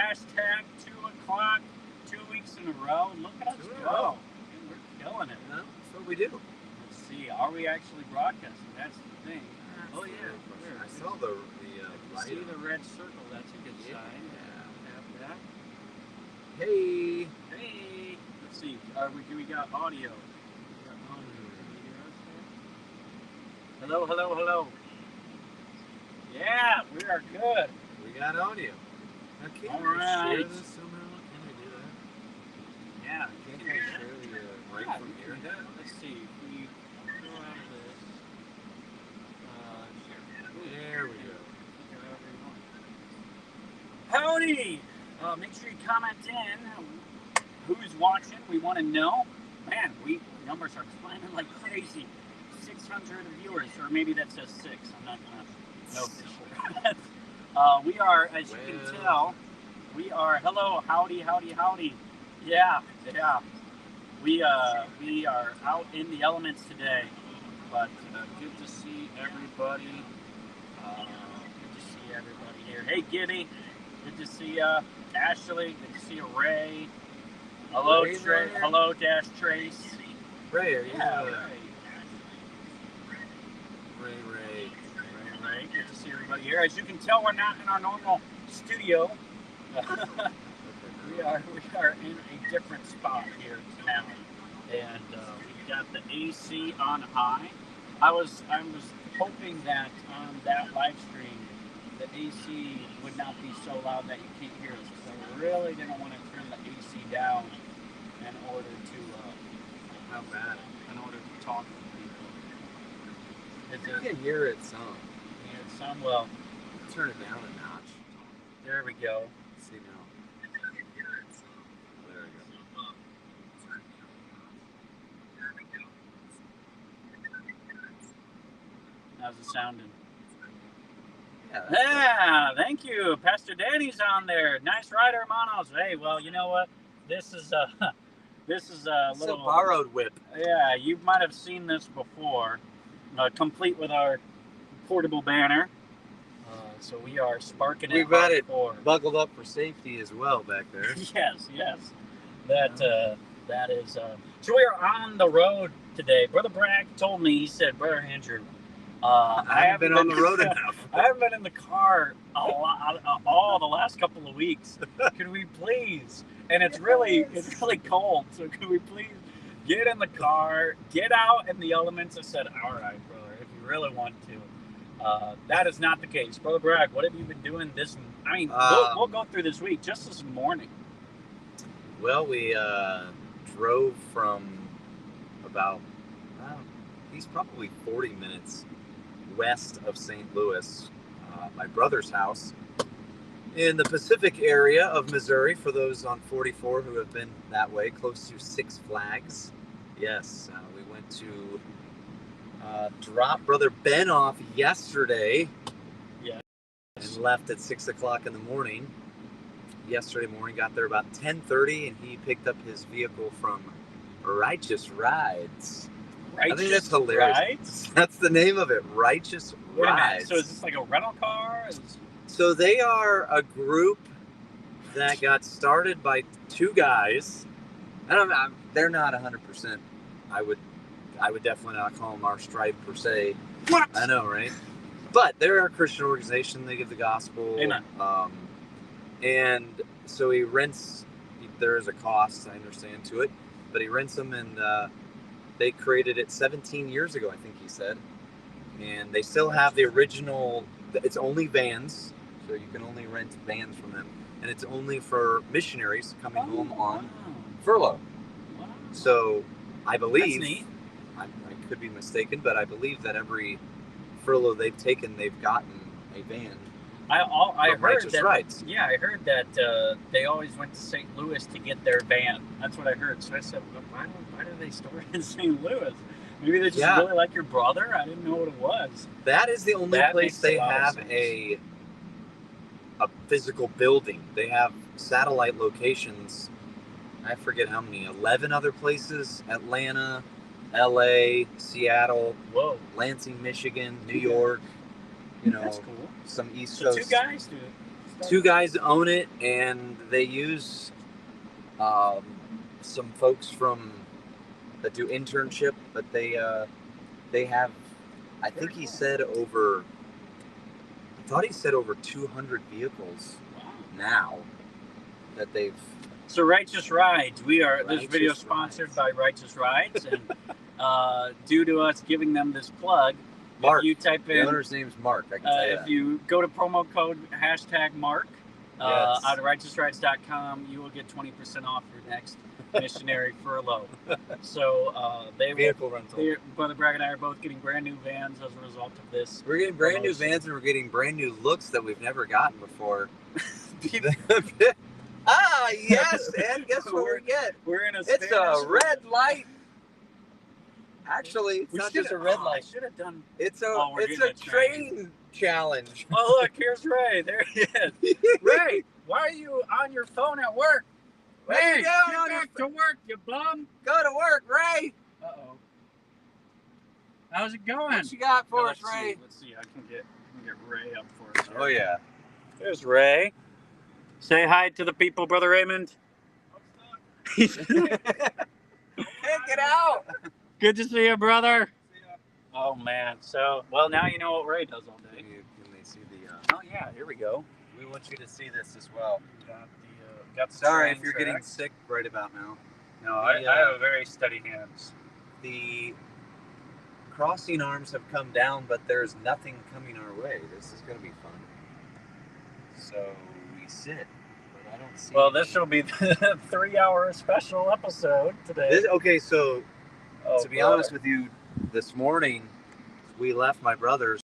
hashtag 2 o'clock 2 weeks in a row. Look at us go. We're killing it. No, that's what we do. Let's see. Are we actually broadcasting? That's the thing. Oh yeah. I saw the light. See the red circle. That's a good sign. Yeah. Have that. Hey. Hey. Let's see. We got audio. Hello, hello, hello. Yeah, we are good. We got audio. Now, can All I right. share this somehow? Can I do that? Yeah. Can't I share the right from here? Let's see. If we go out of this. There we go. Howdy! Make sure you comment in who's watching. We want to know. Man, numbers are climbing like crazy. 600 viewers, or maybe that says 6. I'm not gonna know for sure. We are, as you can tell, we are. Hello, howdy, howdy, howdy. Yeah. We are out in the elements today, but good to see everybody. Good to see everybody here. Hey, Gibby. Good to see you. Ashley. Good to see you. Ray. Hello, Ray, Trey. Hello, Dash Trace. Ray, are you? Ray. Good to see everybody here. As you can tell, we're not in our normal studio. we are in a different spot here now, and we got the AC on high. I was hoping that on that live stream, the AC would not be so loud that you can't hear us. So I really didn't want to turn the AC down in order to How bad? in order to talk to people. You can hear it some. Some will. Turn it down a notch. There we go. See now. There we go. How's it sounding? Yeah, thank you. Pastor Danny's on there. Nice ride, hermanos. Hey, well, you know what? This is a little borrowed whip. Yeah, you might have seen this before, complete with our portable banner. So we are sparking it. We've got it hardcore. buckled up for safety as well back there. Yes. That is. So we are on the road today. Brother Bragg told me. He said, "Brother Andrew, I haven't been on the road enough. I haven't been in the car all the last couple of weeks. Could we please?" And it's really cold. So could we please get in the car, get out in the elements? I said, "All right, brother, if you really want to." That is not the case. Brother Bragg, what have you been doing we'll go through this week, just this morning. Well, we drove from about, he's probably 40 minutes west of St. Louis, my brother's house, in the Pacific area of Missouri, for those on 44 who have been that way, close to Six Flags. Yes, we went to drop Brother Ben off yesterday. Yeah. And left at 6 o'clock in the morning. Yesterday morning, got there about 10:30, and he picked up his vehicle from Righteous Rides. I think that's hilarious. Rides? That's the name of it, Righteous Rides. So is this like a rental car? So they are a group that got started by two guys. They're not 100%. I would definitely not call them our stripe per se. What? I know, right? But they're a Christian organization. They give the gospel. Amen. And so he rents. There is a cost, I understand, to it, but he rents them, and they created it 17 years ago, I think he said. And they still have the original. It's only vans, so you can only rent vans from them, and it's only for missionaries coming home on furlough. Wow. So I believe. That's neat. I could be mistaken, but I believe that every furlough they've taken, they've gotten a van. I heard that. Rights. Yeah, I heard that they always went to St. Louis to get their van. That's what I heard. So I said, well, why do they store it in St. Louis? Maybe they just really like your brother. I didn't know what it was. That is the only place they have a physical building. They have satellite locations. I forget how many. 11 other places: Atlanta, L.A., Seattle, Lansing, Michigan, New York. You know, that's cool. Some East So Coast. two guys do it. two guys own it, and they use some folks from that do internship, but they have, I think he said over, I thought he said over 200 vehicles now that they've. So Righteous Rides, this video Righteous sponsored Rides. by Righteous Rides, and due to us giving them this plug, Mark. if you type The in, owner's name's Mark. I can tell you if that. you go to promo code #Mark Yes. out of righteousrides.com, you will get 20% off your next missionary furlough. So Vehicle rental. Brother Bragg and I are both getting brand new vans as a result of this. We're getting brand new promotion. vans, and we're getting brand new looks that we've never gotten before. Yes, and guess what we get? We're in a It's a Spanish- red light. Actually, it's We not should've- just a red I light. should have done. It's a Oh, we're it's getting a a train. train challenge. Oh look, here's Ray. There he is. Ray, why are you on your phone at work? What are you Ray, doing get on your back to work, you bum. Go to work, Ray. Uh-oh. How's it going? What you got for us, Let's Ray? see. Let's see. I can get Ray up for us. Here. Oh yeah. There's Ray. Say hi to the people, Brother Raymond. Hey, get out. Good to see you, brother. Oh man. So, well, now you know what Ray does all day. Can they see the? Oh yeah, here we go. We want you to see this as well. Got the Sorry train if you're track. getting sick right about now. No, I have a very steady hands. The crossing arms have come down, but there's nothing coming our way. This is going to be fun. So we sit, but I don't see. Well, any- this will be the 3-hour special episode today. Okay, so Oh, to be brother. honest with you, this morning we left my brother's.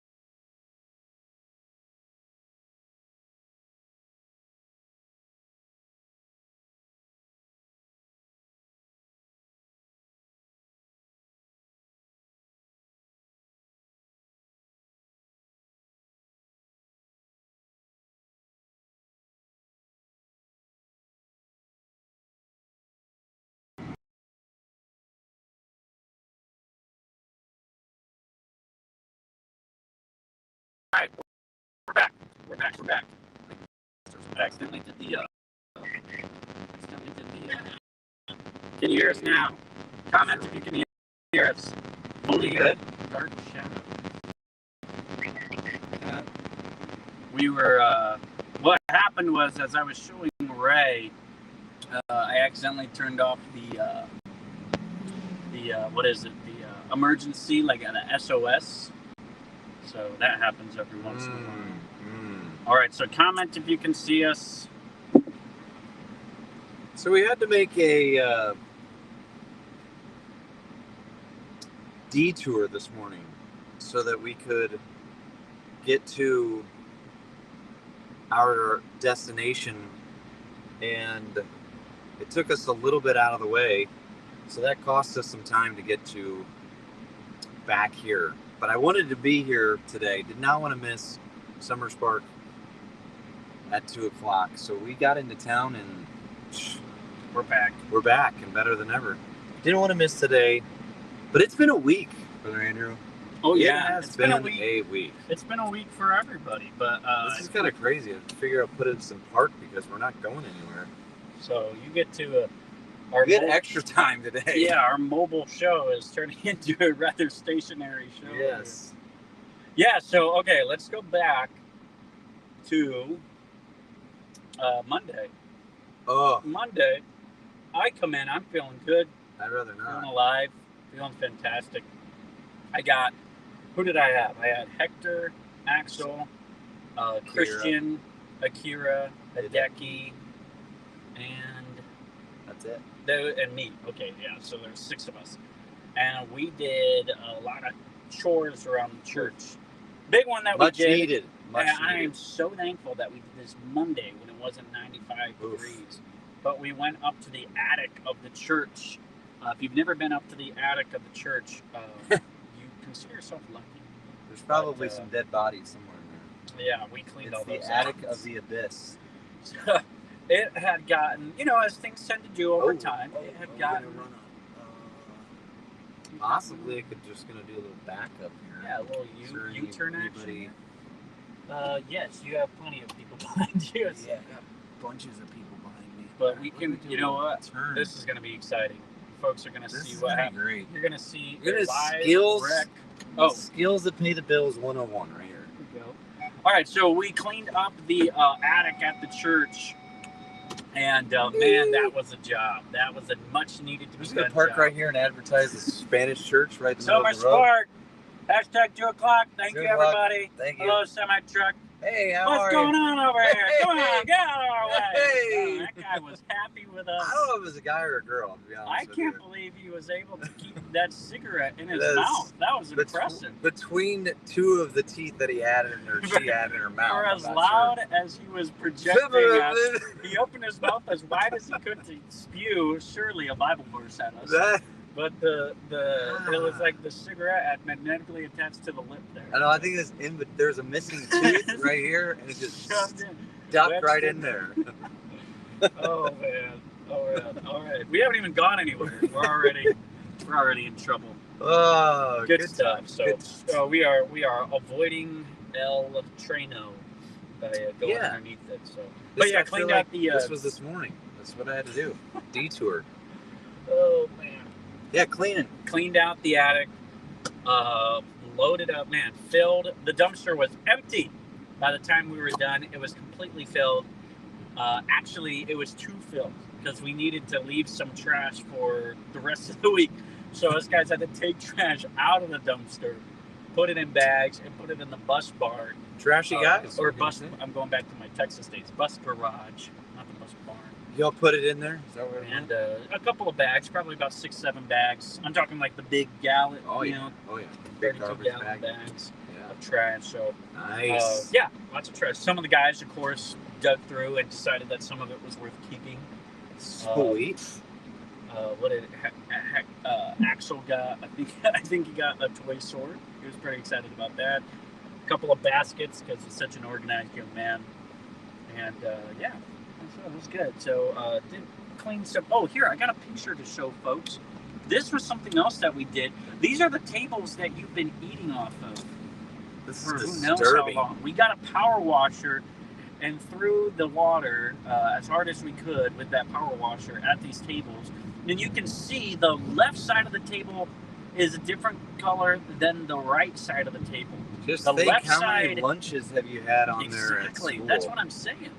We're back. I accidentally did the. Can you hear us now? Comment if you can hear us. Only good. Dark shadow. We were. What happened was, as I was showing Ray, I accidentally turned off the what is it? The emergency, like an SOS. So that happens every once in a while. All right, so comment if you can see us. So we had to make a detour this morning so that we could get to our destination, and it took us a little bit out of the way, so that cost us some time to get to back here. But I wanted to be here today, did not want to miss Summer Spark at 2 o'clock, so we got into town and We're back. we're back and better than ever. Didn't want to miss today, but it's been a week, Brother Andrew. Oh It yeah, has it's been a week. a week. It's been a week for everybody, but This is kind of crazy. I have to figure out put it in some park because we're not going anywhere. so you get to our We had mo- extra time today. yeah, our mobile show is turning into a rather stationary show. Yes. Yeah. So okay, let's go back to Monday. Oh, Monday, I come in. I'm feeling good. I'd rather Feeling not. alive. Feeling fantastic. I got. Who did I have? I had Hector, Axel, Christian, Akira, Hideki, and That's it. and me. Okay, yeah. So there's 6 of us, and we did a lot of chores around the church. Big one that Much we did. needed. Much And I am needed. so thankful that we did this Monday when it wasn't 95 Oof. degrees. But we went up to the attic of the church. If you've never been up to the attic of the church, you consider yourself lucky. There's probably but, some dead bodies somewhere in there. Yeah, we cleaned all It's those the attic out. of the abyss. It had gotten, as things tend to do over time, it had gotten. Possibly, I could just gonna do a little backup here. Yeah, a little Is there U-turn anybody- action. Yes, you have plenty of people behind you. Yeah, I got bunches of people behind me. But we can, do you know a what? turn. This is going to be exciting. Folks are going to This see is what gonna be happens. great. You're going to see You're a gonna live skills. wreck. Oh, Skills that pay the bills 101 right here. here we go. All right, so we cleaned up the attic at the church. And man, that was a job. That was a much needed to I'm be just done gonna park job. right here and advertise the Spanish church right in the middle Summer of the road. Spark. Hashtag 2 o'clock. Thank 2 you, o'clock. everybody. Thank you. Hello, semi truck. Hey, how What's are going you? on over here? Come on, get out of our way. Hey. Oh, that guy was happy with us. I don't know if it was a guy or a girl, to be honest I with can't you. believe he was able to keep that cigarette in his That's- mouth. That was impressive. Between two of the teeth that he had in or she had in her mouth. For I'm as not loud as he was projecting us, sure. he opened his mouth as wide as he could to spew, surely a Bible verse at us. That, But it was like the cigarette had magnetically attached to the lip there. I know. I think there's a missing tooth right here, and it just Shoved in. ducked Wedged right in in there. Oh man. All right. We haven't even gone anywhere. We're already in trouble. Oh, Good stuff. times, So good we are avoiding El Treno by going Yeah. underneath it. So, This- but yeah, I feel cleaned like out the. This was this morning. That's what I had to do. Detour. Oh man. Yeah, cleaning. Cleaned out the attic. Loaded up. Man, filled. The dumpster was empty by the time we were done. It was completely filled. Actually, it was too filled because we needed to leave some trash for the rest of the week. So us guys had to take trash out of the dumpster, put it in bags, and put it in the bus barn. Trashy guys. Or bus. I'm going back to my Texas days. Bus garage, not the bus barn. Y'all put it in there? Is that what it And was? a couple of bags, probably about 6-7 bags. I'm talking like the big gallon, Oh you yeah. know, Oh yeah. Big 32 garbage gallon bag. bags Yeah. of trash. So Nice. yeah, lots of trash. Some of the guys, of course, dug through and decided that some of it was worth keeping. Sweet. What did Axel got? I think he got a toy sword. He was pretty excited about that. A couple of baskets because he's such an organized young man. And yeah, so it was good. So did clean stuff. Oh, here I got a picture to show folks. This was something else that we did. These are the tables that you've been eating off of This for is who knows how disturbing. long. We got a power washer and threw the water as hard as we could with that power washer at these tables. And you can see the left side of the table is a different color than the right side of the table. Just The think left how many side- lunches have you had on there at Exactly. school? That's what I'm saying.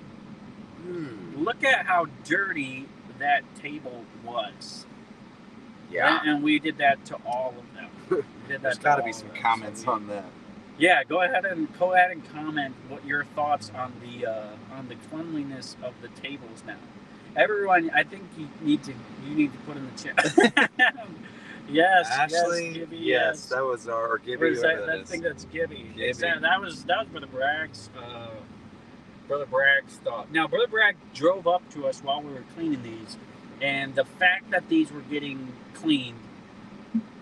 Hmm. Look at how dirty that table was. Yeah. And we did that to all of them. We did that There's to got to all be of some them. comments So we- on that. Yeah, go ahead and comment what your thoughts on the cleanliness of the tables now. Everyone, I think you need to put in the chat. Yes, Ashley, yes, Gibby, yes, that was our Gibby. Or is that, whatever I that think is. that's Gibby. Gibby. That was Brother Bragg's. Brother Bragg's thought. Now, Brother Bragg drove up to us while we were cleaning these, and the fact that these were getting cleaned,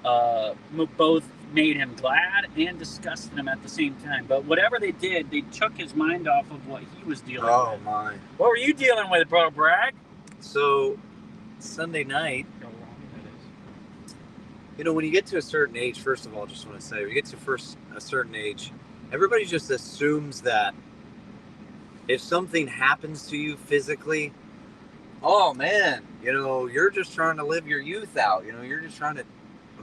both made him glad and disgusted him at the same time. But whatever they did, they took his mind off of what he was dealing Oh with. my! What were you dealing with, Brother Bragg? So Sunday night, How long that is. you know, when you get to a certain age, first of all, I just want to say, when you get to a certain age, everybody just assumes that if something happens to you physically, oh man, you know, you're just trying to live your youth out. You know, you're just trying to.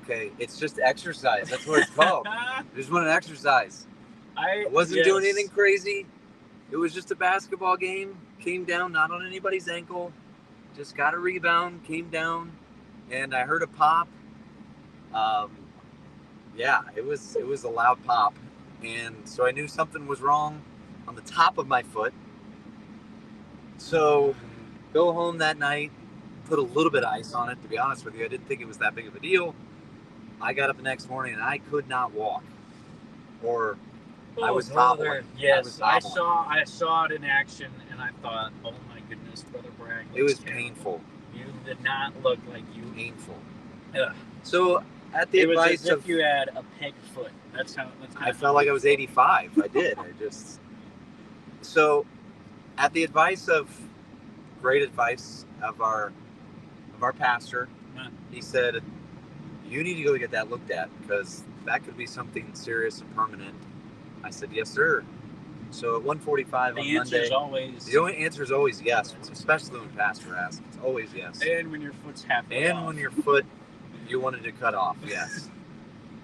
Okay, it's just exercise. That's what it's called. I just want to exercise. I wasn't doing anything crazy. It was just a basketball game. Came down, not on anybody's ankle. Just got a rebound, came down, and I heard a pop. Yeah, it was a loud pop, and so I knew something was wrong on the top of my foot. So go home that night, put a little bit of ice on it. To be honest with you, I didn't think it was that big of a deal. I got up the next morning and I could not walk, or I was hobbling. Yes, I I was hobbling. saw it in action, and I thought, oh my goodness, Brother Bragg. It was looks terrible. painful. You did not look like you. Painful. Ugh. So at the It was advice as if of, you had a peg foot. That's how. I felt like I was 85. I did. So at the advice of, great advice of our pastor, Huh. he said, you need to go get that looked at because that could be something serious and permanent. I said, yes, sir. So at 1:45 The on answer Monday. is always. The only answer is always yes, especially when Pastor asks. It's always yes. And when your foot's halfway And off. when your foot, you wanted to cut off, yes.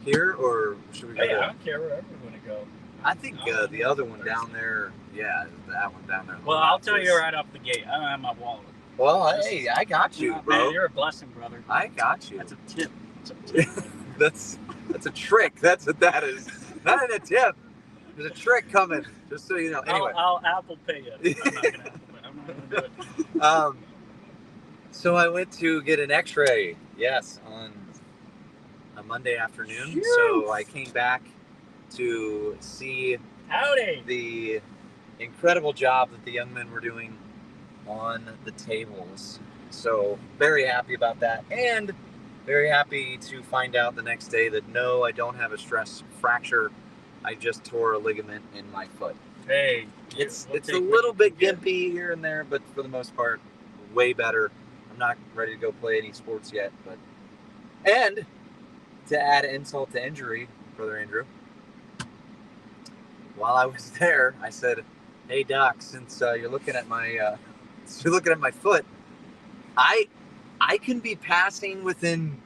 Here, or should we go Hey, I to... don't care wherever we want to go. I think the other one down there, yeah, that one down there. Well, I'll tell you right off the gate. I don't have my wallet. Well, hey, I got you, bro. Man, you're a blessing, brother. I got you. That's a tip. That's a tip. That's a trick. That's what that is. Not in a tip. There's a trick coming, just so you know. Anyway. I'll Apple Pay you. I'm not gonna Apple Pay. I'm not gonna do it. So I went to get an X-ray. Yes, on a Monday afternoon. Phew. So I came back to see Howdy. the incredible job that the young men were doing on the tables. So very happy about that, and very happy to find out the next day that no, I don't have a stress fracture. I just tore a ligament in my foot. Hey, It's a little bit gimpy here and there, but for the most part, way better. I'm not ready to go play any sports yet, but and to add insult to injury, Brother Andrew, while I was there, I said, "Hey Doc, since you're looking at my foot, I can be passing within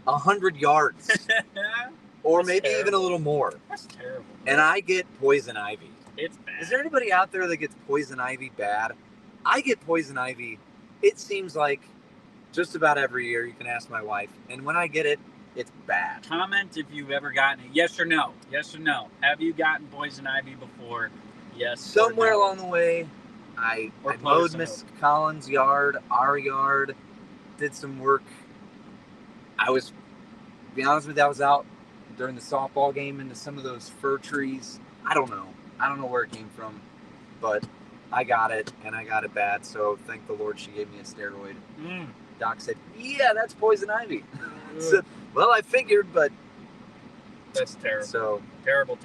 100 yards, or That's maybe even terrible. a little more, That's terrible. and I get poison ivy." It's bad. Is there anybody out there that gets poison ivy bad? I get poison ivy, it seems like just about every year. You can ask my wife. And when I get it, it's bad. Comment if you've ever gotten it. Yes or no. Yes or no. Have you gotten poison ivy before? Yes. Somewhere or no. along the way, I Or mowed poison Miss Collins' yard, our yard, did some work. To be honest with you, I was out during the softball game into some of those fir trees. I don't know where it came from, but I got it, and I got it bad, so thank the Lord she gave me a steroid. Mm. Doc said, "Yeah, that's poison ivy." So, well, I figured, but That's terrible. so Terrible.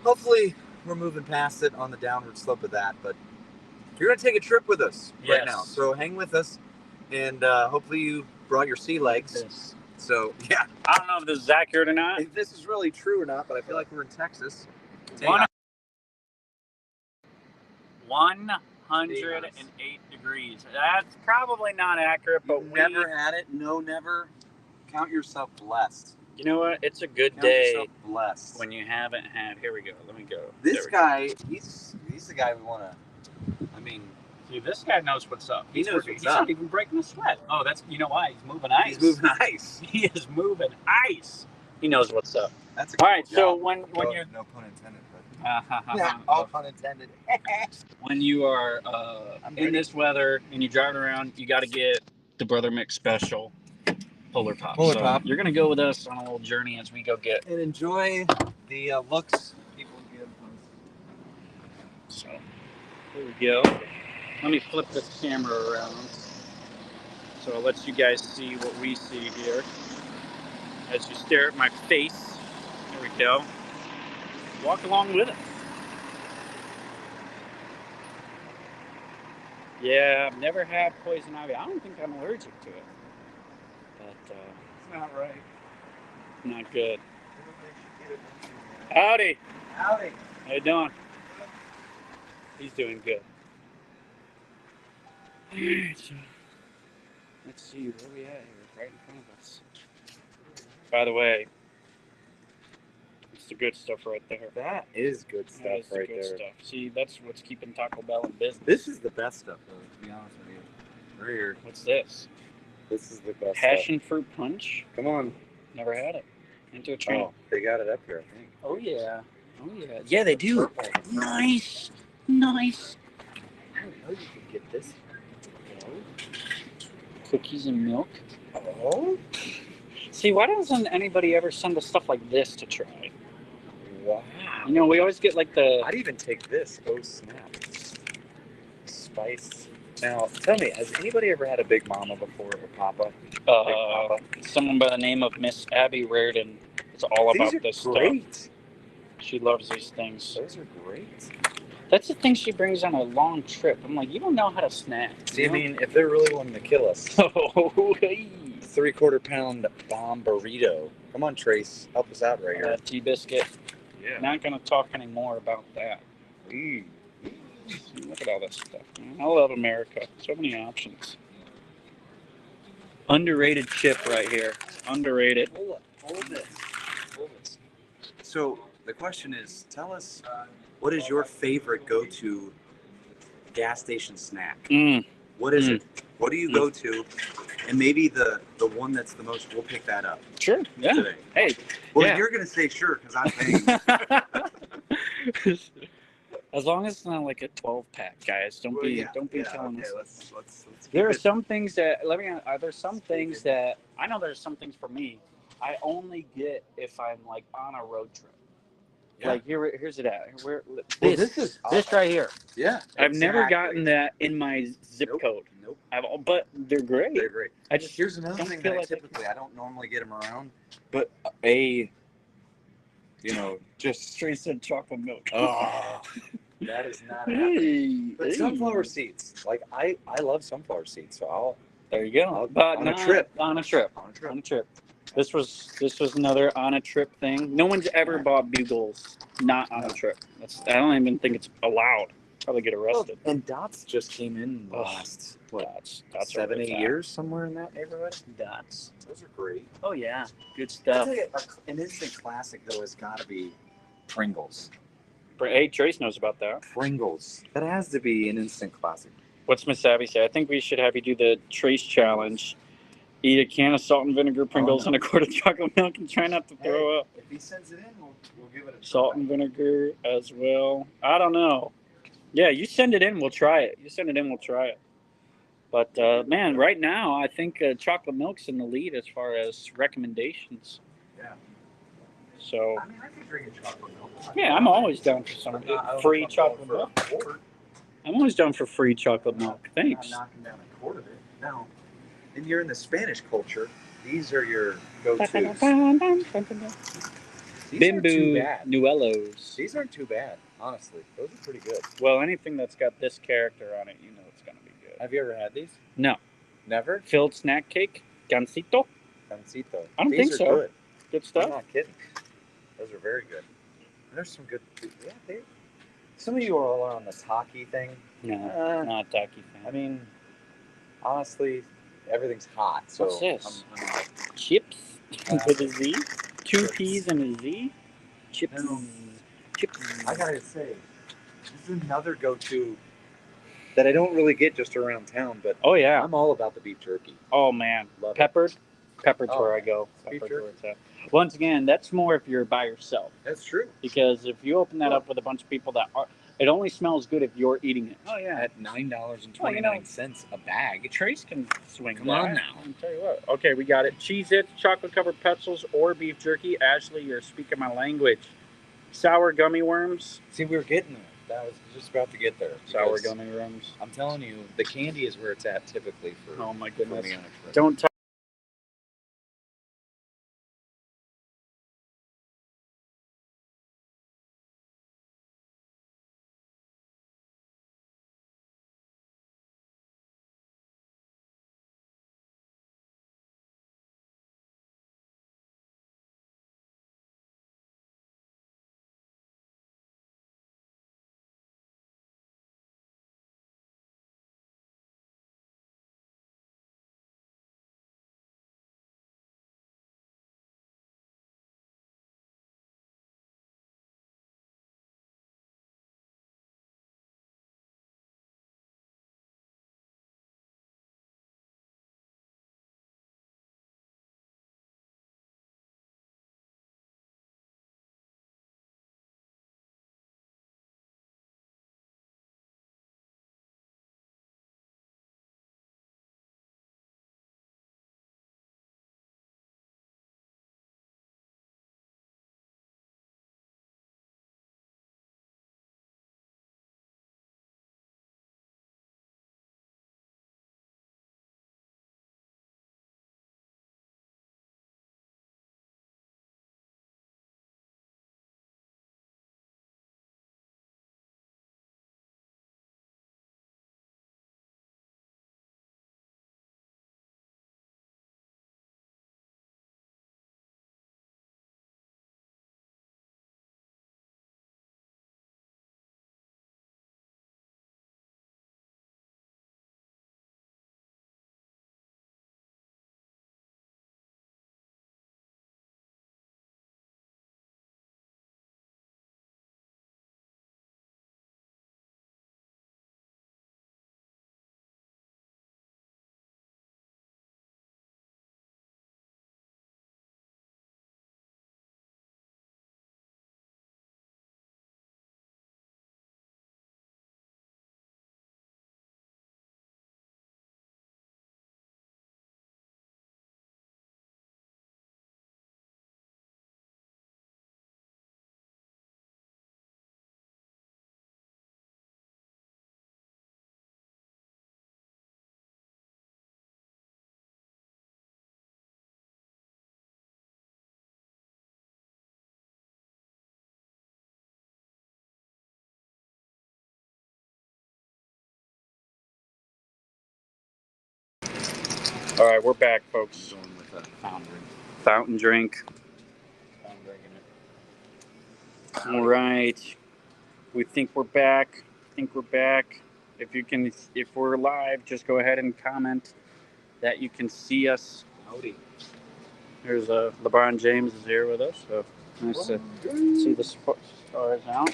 hopefully we're moving past it on the downward slope of that. But you're going to take a trip with us right Yes. now, so hang with us, and hopefully you brought your sea legs. This. So, yeah, I don't know if this is accurate or not. if this is really true or not, but I feel like we're in Texas. 108 degrees. That's probably not accurate, but But never had it. No, never. Count yourself blessed. You know what? It's a good Count day yourself blessed. when you haven't had. Here we go. Let me go. This There we go. guy, he's the guy we want to. I mean, See, this guy knows what's up. He knows what's He's up. not even breaking a sweat. Oh, that's you know why he's moving ice. he's moving ice. He is moving ice. He knows what's up. That's a All cool right. So job. when no, you're no pun intended, but all pun intended. when you are I'm in ready. this weather and you're driving around, you got to get the Brother Mick Special Polar Pop. Polar So Pop. You're gonna go with us on a little journey as we go get. And enjoy the looks people give. So here we go. Let me flip this camera around so it lets you guys see what we see here. As you stare at my face, here we go. Walk along with it. Yeah, I've never had poison ivy. I don't think I'm allergic to it, but It's not right. not good. Howdy. Howdy. How you doing? He's doing good. Alright, so let's see where we at here, right in front of us. By the way, it's the good stuff right there. That is good That stuff is the right good there. stuff. See, that's what's keeping Taco Bell in business. This is the best stuff, though. To be honest with you, right here. What's this? This is the best Passion fruit punch? stuff. Come on. Never had it. Into a train. Oh, they got it up here, I think. Oh yeah. Oh yeah. Yeah, they do. Nice. Nice. I didn't know you could get this. Cookies and milk. Oh. See, why doesn't anybody ever send us stuff like this to try? Wow. You know, we always get like the. I'd even take this. Oh snap! Spice. Now, tell me, has anybody ever had a Big Mama before, or Papa? Someone by the name of Miss Abby Reardon. It's all about These are this stuff. great. She loves these things. Those are great. That's the thing she brings on a long trip. I'm like, you don't know how to snack. See, I mean, if they're really wanting to kill us, Oh, hey. 3/4 pound bomb burrito. Come on, Trace, help us out right here. Tea biscuit. Yeah. Not gonna talk anymore about that. Ooh. Look at all this stuff, man. I love America. So many options. Underrated chip right here. Underrated. Hold this. So the question is, tell us, what is your favorite go-to gas station snack? What is it? What do you go to? And maybe the one that's the most, we'll pick that up Sure. Yeah. today. Hey. Well, yeah. you're going to say sure because I'm paying. As long as it's not like a 12-pack, guys. Don't be telling us. Let's There are some things that are there some things that I know there's some things for me I only get if I'm like on a road trip. Yeah. Like here's it at. This is this right here. Yeah. I've never gotten that in my zip code. Nope. But they're great. They're great. I just Here's another don't thing feel that like I don't normally get them around, but just straight said chocolate milk. oh, that is not happening. But sunflower seeds, like I love sunflower seeds, so There you go. I'll- But on a not trip. On a trip. This was another on a trip thing. No one's ever bought bugles not on a trip. I don't even think it's allowed. Probably get arrested. And Dots just came in the last Dots 7-8 years, somewhere in that neighborhood. Dots. Those are great. Oh yeah, good I stuff. tell you, an instant classic though has got to be Pringles. Hey, Trace knows about that. Pringles. That has to be an instant classic. What's Miss Abby say? I think we should have you do the Trace challenge. Eat a can of salt and vinegar Pringles and a quart of chocolate milk and try not to throw up. If he sends it in, we'll give it a Salt and vinegar as well. I don't know. Yeah, you send it in, we'll try it. But man, right now I think chocolate milk's in the lead as far as recommendations. Yeah. So I mean, I could drink a chocolate milk. yeah, I'm always down for some free chocolate milk. I'm always down for free chocolate milk. Thanks. I'm not knocking down a quart of it. No. And you're in the Spanish culture. These are your go-tos. Bimbo Nuelos. These aren't too bad, honestly. Those are pretty good. Well, anything that's got this character on it, you know it's gonna be good. Have you ever had these? No. Never? Filled snack cake, gansito. Gansito. I don't these think are so. Good. Good stuff. I'm not kidding. Those are very good. And there's some good. Yeah, some of you are all on this hockey thing. No, not tacky fan. I mean, honestly, everything's hot. So what's this? I'm Chips with a Z? Two P's and a Z? Chips. Chips. I gotta say, this is another go-to that I don't really get just around town, but Oh yeah. I'm all about the beef jerky. Oh man. Love it. Peppered. Peppered's Oh, where I go. beef Peppered's jerky. where it's at. Once again, that's more if you're by yourself. That's true. Because if you open that up with a bunch of people that are, it only smells good if you're eating it. Oh yeah. At $9.29 a bag. Trace can swing. Come on now. I'll tell you what. Okay, we got it. Cheez-Its, chocolate-covered pretzels, or beef jerky. Ashley, you're speaking my language. Sour gummy worms. See, we were getting there. That was just about to get there. Sour because gummy worms. I'm telling you, the candy is where it's at typically for, Oh my for goodness. me on a trip. Don't All right, we're back, folks. I'm going with a fountain drink. Fountain drink. I'm drinking it. All right. We think we're back. If we're live, just go ahead and comment that you can see us. Howdy. There's LeBron James is here with us, so nice to see the stars out.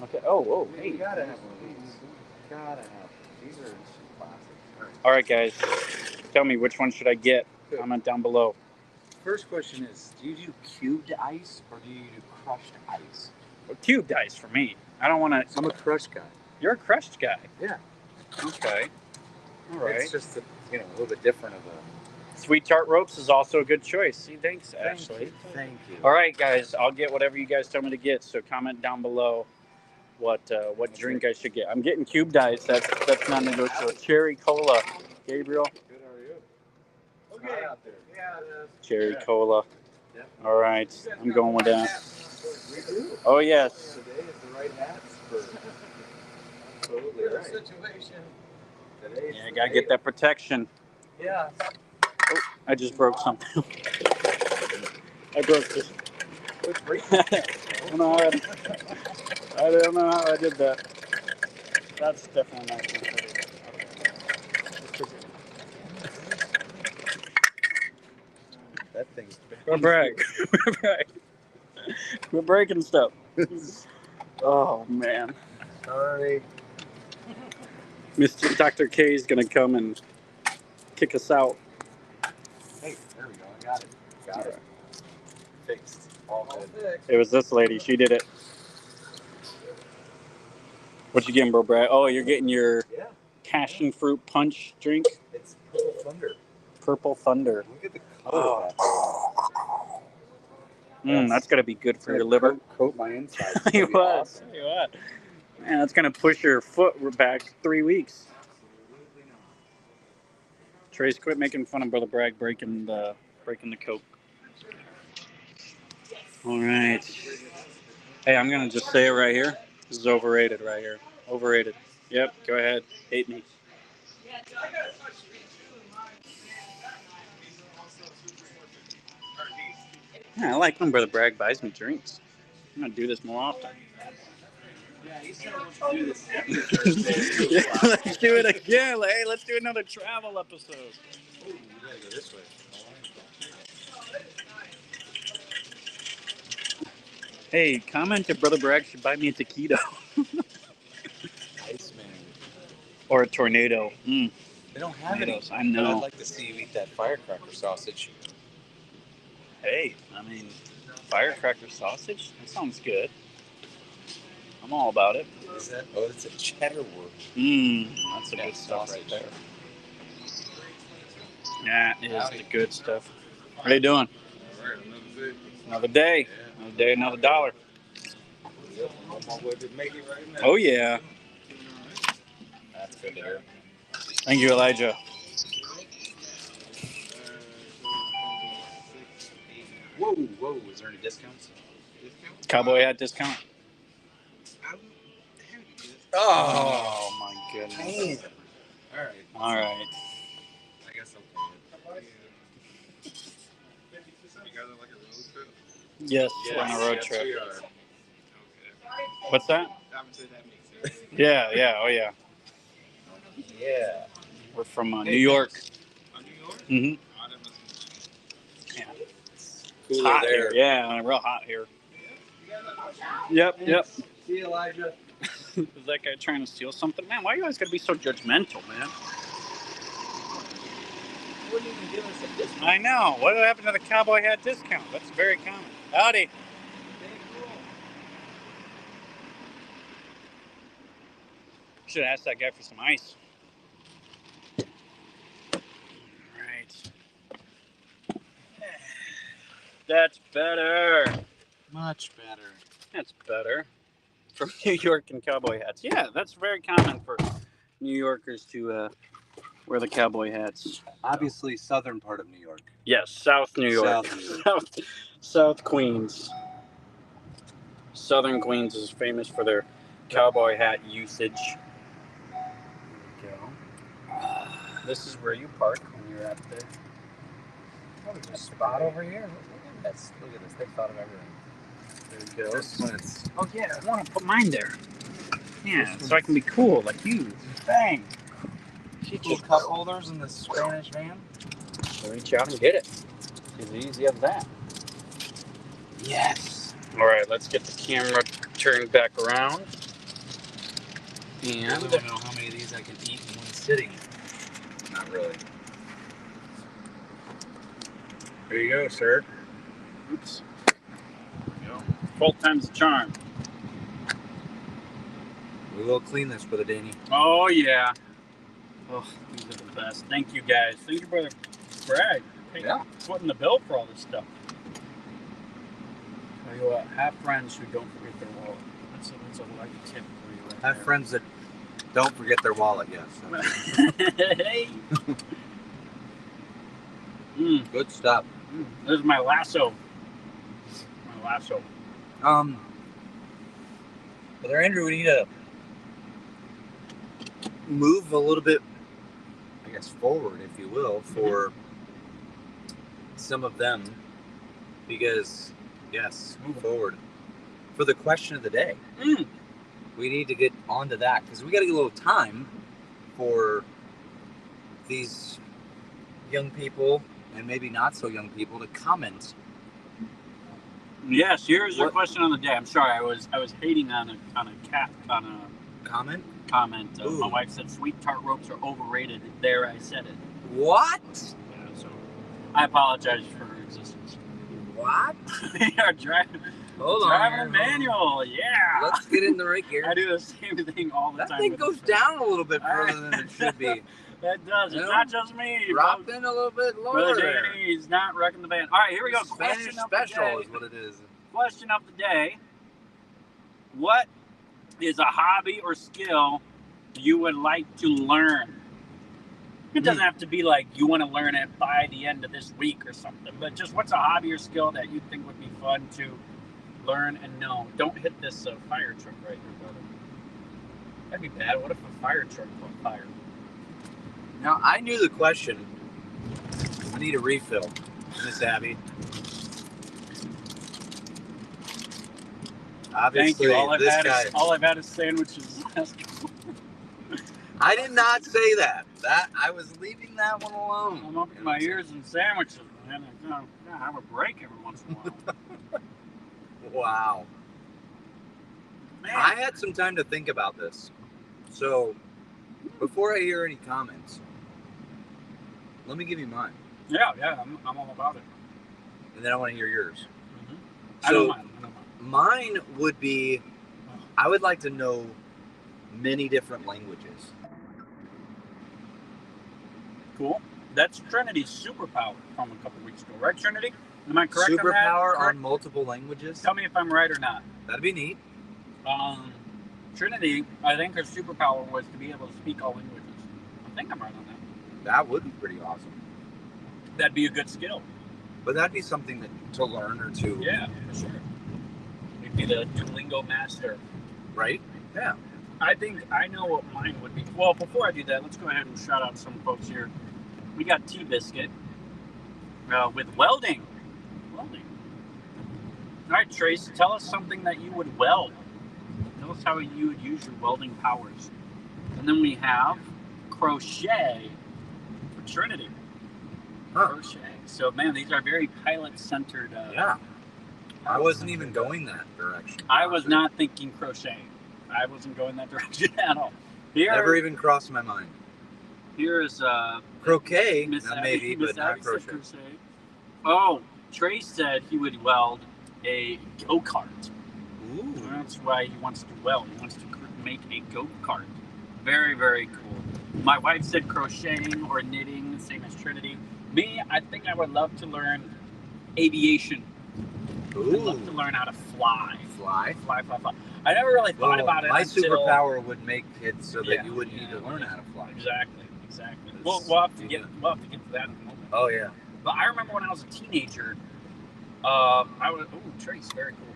Okay. Oh, Hey, hey. you gotta have one of these. Gotta have. These are classic. All right, guys. Tell me, which one should I get? Good. Comment down below. First question is, do you do cubed ice or do you do crushed ice? Well, cubed ice for me. I don't want to. I'm a crushed guy. You're a crushed guy. Yeah. Okay. All right. It's just a little bit different of a. Sweet Tart Ropes is also a good choice. See, thanks, Ashley. Thank you. All right, guys. I'll get whatever you guys tell me to get. So comment down below what drink I should get. I'm getting cubed ice. That's not negotiable. Cherry cola. Gabriel. Good, how are you? Okay. Out there. Yeah, it is. Cherry cola. Yeah. All right. I'm going with that. We do. Oh yes. Today is the right hats for. Absolutely right. Situation. Yeah, I gotta get that protection. Yeah. Oh, I just broke something. I broke this. I don't know how I did that. That's definitely not going to fit. That thing's We're back. We're breaking stuff. Oh man. Sorry. Mr. Dr. K is gonna come and kick us out. Hey, there we go. I got it. Got it. Fixed. All good. It was this lady. She did it. What you getting, bro, Brad? Oh, you're getting your passion fruit punch drink. It's Purple Thunder. Purple Thunder. Look at the color of that. That's gonna be good for your liver. Coat my insides. You what? Awesome. You what? Man, that's gonna push your foot back 3 weeks. Trace, quit making fun of Brother Bragg breaking the Coke. All right. Hey, I'm gonna just say it right here. This is overrated right here. Overrated. Yep. Go ahead. Hate me. Yeah, I like when Brother Bragg buys me drinks. I'm gonna do this more often. Yeah, you said let's do this every Thursday. Yeah, let's do it again. Hey, let's do another travel episode. Oh, you gotta go this way. Hey, comment if Brother Bragg should buy me a taquito. Iceman. Or a tornado. They don't have Tornadoes, any. I know. But I'd like to see you eat that firecracker sausage. Hey, I mean, firecracker sausage? That sounds good. I'm all about it. Is that? Oh, it's a cheddar work. That's the good stuff sausage. right there. That is the good stuff. How you doing? All right, Another day. Another day, another dollar. On my way to make it right now. Oh, yeah. That's good to hear. Thank you, Elijah. Whoa. Is there any discounts? Cowboy hat discount. Oh, my goodness. All right. All right. I guess I'll pay it. You guys are like a road trip? Yes, we're on a road yes, trip. we are. Okay. What's that? I would say that makes sense. Yeah. Oh, yeah. Yeah. We're from New York. New York? Mm-hmm. Oh, that must be Yeah. It's Cooler hot there. here. Yeah, real hot here. Yep. See you, Elijah. Is that guy trying to steal something? Man, why you guys gotta be so judgmental, man? Wouldn't even give us a discount. I know. What happened to the cowboy hat discount? That's very common. Howdy. Should have asked that guy for some ice. Right. That's better. Much better. That's better. From New York and cowboy hats. Yeah, that's very common for New Yorkers to wear the cowboy hats. Obviously, southern part of New York. Yes, South New York. South New York. South Queens. Southern Queens is famous for their cowboy hat usage. There we go. This is where you park when you're at the spot over here. Look at this. They thought of everything. There you go. This one's Oh yeah, I want to put mine there. Yeah, so I can be cool like you. Bang. cool cup holders in the Spanish van. Reach out and get it. It's as easy as that. Yes. All right, let's get the camera turned back around. I And don't know how many of these I can eat in one sitting. Not really. there you go, sir. Oops. There you go. 12 times the charm. We will clean this for the Danny. Oh yeah. Oh, these are the best. Thank you guys. Thank you, brother Brad. Hey, Yeah. footing the bill for all this stuff. Tell you what, have friends who don't forget their wallet. That's a life tip for you. Right Have there. friends that don't forget their wallet, yes. Hey. Mm, Good stuff. this is my lasso. My lasso. Brother Andrew, we need to move a little bit, I guess, forward, if you will, for some of them. Because, yes, move forward. For the question of the day, Mm. we need to get onto that because we got to get a little time for these young people and maybe not so young people to comment. Yes, here's the What- question of the day. I'm sorry, I was hating on a Comment? comment. Ooh. My wife said sweet tart ropes are overrated. There, I said it. What? Yeah, so I apologize for her existence. What? We are driving Hold on. a here. manual. Yeah. Let's get in the right gear. I do the same thing all the That time. thing with goes this thing. down a little bit further than it should be. That does. It's No. not just me. Drop in a little bit lower. Brother Danny, he's not wrecking the band. All right, here we go. Spanish Question of the special day. is what it is. Question of the day. What is a hobby or skill you would like to learn? It doesn't have to be like you want to learn it by the end of this week or something, but just what's a hobby or skill that you think would be fun to learn and know? Don't hit this fire truck right here, brother. That'd be bad. What if a fire truck caught fire? Now, I knew the question. I need a refill, Miss Abby. Obviously, Thank you. All I've this had guy. is sandwiches. I did not say that. I was leaving that one alone. I'm up to my ears in sandwiches, man. I have a break every once in a while. Wow. Man. I had some time to think about this. So, before I hear any comments, let me give you mine, Yeah, I'm all about it. and then I want to hear yours. I don't So, mind. mine would be, I would like to know many different languages. Cool. That's Trinity's superpower from a couple weeks ago, right, Trinity? Am I correct on that? Superpower Correct? on multiple languages? Tell me if I'm right or not. That'd be neat. Trinity, I think her superpower was to be able to speak all languages. I think I'm right on that. That would be pretty awesome. That'd be a good skill. But that'd be something to learn or to, Yeah, for sure. You'd be the Duolingo master. right? Yeah. I think I know what mine would be. Well, before I do that, let's go ahead and shout out some folks here. We got T-Biscuit with welding. Welding. All right, Trace, tell us something that you would weld. Tell us how you would use your welding powers. And then we have crochet for Trinity. Huh. Crochet. So, man, these are very pilot-centered. Yeah. I wasn't even going that direction. I was not thinking crochet. I wasn't going that direction at all. Here, Never even crossed my mind. here is Croquet, Miss now Abby- maybe, Miss but not Abby said crochet. Oh, Trey said he would weld a go-kart. Ooh. That's why he wants to weld. He wants to make a go-kart. Very, very cool. My wife said crocheting or knitting, same as Trinity. Me, I think I would love to learn aviation. I'd love to Ooh. learn how to fly. Fly. Fly. I never really thought Well, about it my until... superpower would make it so that Yeah, you wouldn't need yeah. to learn how to fly. Exactly. It's- We'll have to get to that in a moment. Oh, yeah. But I remember when I was a teenager, Trace, very cool.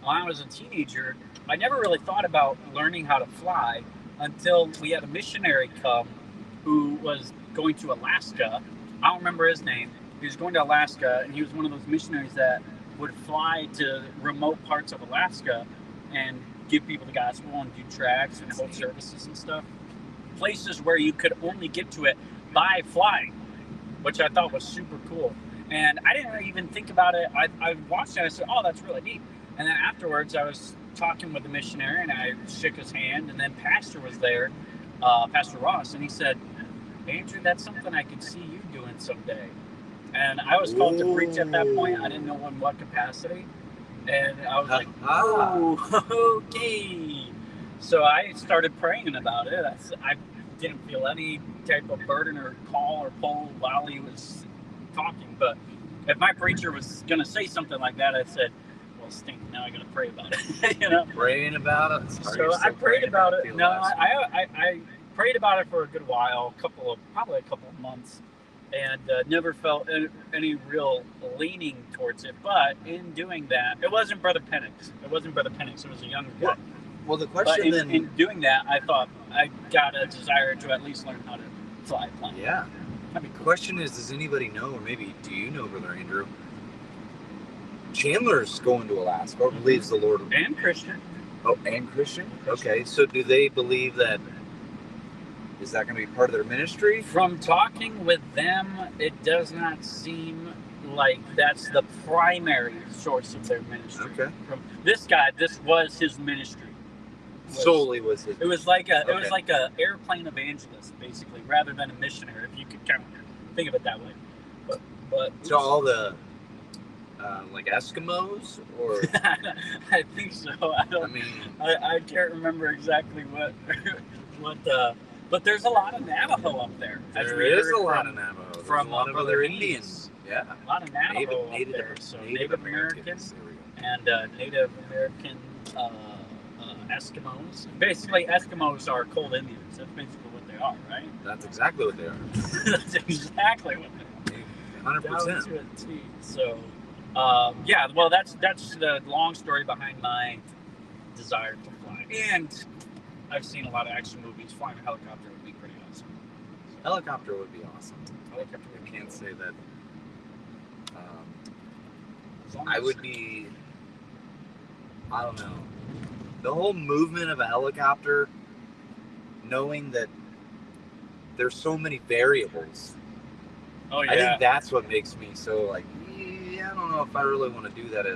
When I was a teenager, I never really thought about learning how to fly until we had a missionary come who was going to Alaska. I don't remember his name. He was going to Alaska, and he was one of those missionaries that would fly to remote parts of Alaska and give people the gospel and do tracts and hold services and stuff. Places where you could only get to it by flying, which I thought was super cool. And I didn't even think about it. I watched it and I said, oh, that's really neat. And then afterwards, I was talking with the missionary and I shook his hand, and then Pastor was there, Pastor Ross, and he said, Andrew, that's something I could see you doing someday. And I was called to preach at that point. I didn't know in what capacity. And I was like, oh, okay. So I started praying about it. I didn't feel any type of burden or call or pull while he was talking. But if my preacher was going to say something like that, I said, well, stink, now I got to pray about it. You know? Praying about it. So I prayed about it. No, I prayed about it for a good while, probably a couple of months, and never felt any real leaning towards it. But in doing that, it wasn't Brother Penix. It was a younger guy. Well, the But question then. in doing that, I thought I got a desire to at least learn how to fly a plane. Yeah. That'd be The cool. question is, does anybody know, or maybe do you know, Brother Andrew? Chandler's going to Alaska, or believes the Lord. And Christian. Oh, and Christian? Okay, so do they believe that? Is that going to be part of their ministry? From talking with them, it does not seem like that's the primary source of their ministry. Okay. From this guy, this was his ministry. Solely was his. It was like a Okay. airplane evangelist, basically, rather than a missionary, if you could kind of think of it that way. But To all the like Eskimos, or I think so. I mean, I can't remember exactly what but there's a lot of Navajo up there. As there we is heard a lot from- of Navajo. There's from a lot of Brother other Eads. Indians. Yeah. A lot of Navajo up Native there. So Native Americans There we go. and Native American Eskimos. Basically, Eskimos are cold Indians. That's basically what they are, right? That's exactly what they are. That's exactly what they are. 100%. Down to a T. So, yeah. Well, that's the long story behind my desire to fly. And I've seen a lot of action movies. Flying a helicopter would be pretty awesome. Helicopter would be awesome. Helicopter I would be can't cool. say that. As long I as- would be. I don't know. The whole movement of a helicopter, knowing that there's so many variables. Oh yeah. I think that's what makes me so like, yeah, I don't know if I really want to do that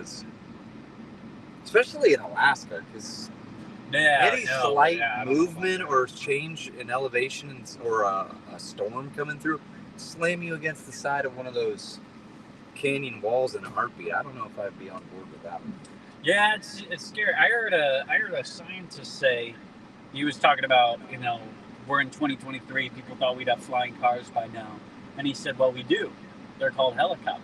especially in Alaska, because yeah, any no, slight yeah, I don't know about movement that. or change in elevation or a storm coming through, slam you against the side of one of those canyon walls in a heartbeat. I don't know if I'd be on board with that one. Yeah, it's scary. I heard a scientist say, he was talking about, we're in 2023. People thought we'd have flying cars by now, and he said, well, we do. They're called helicopters.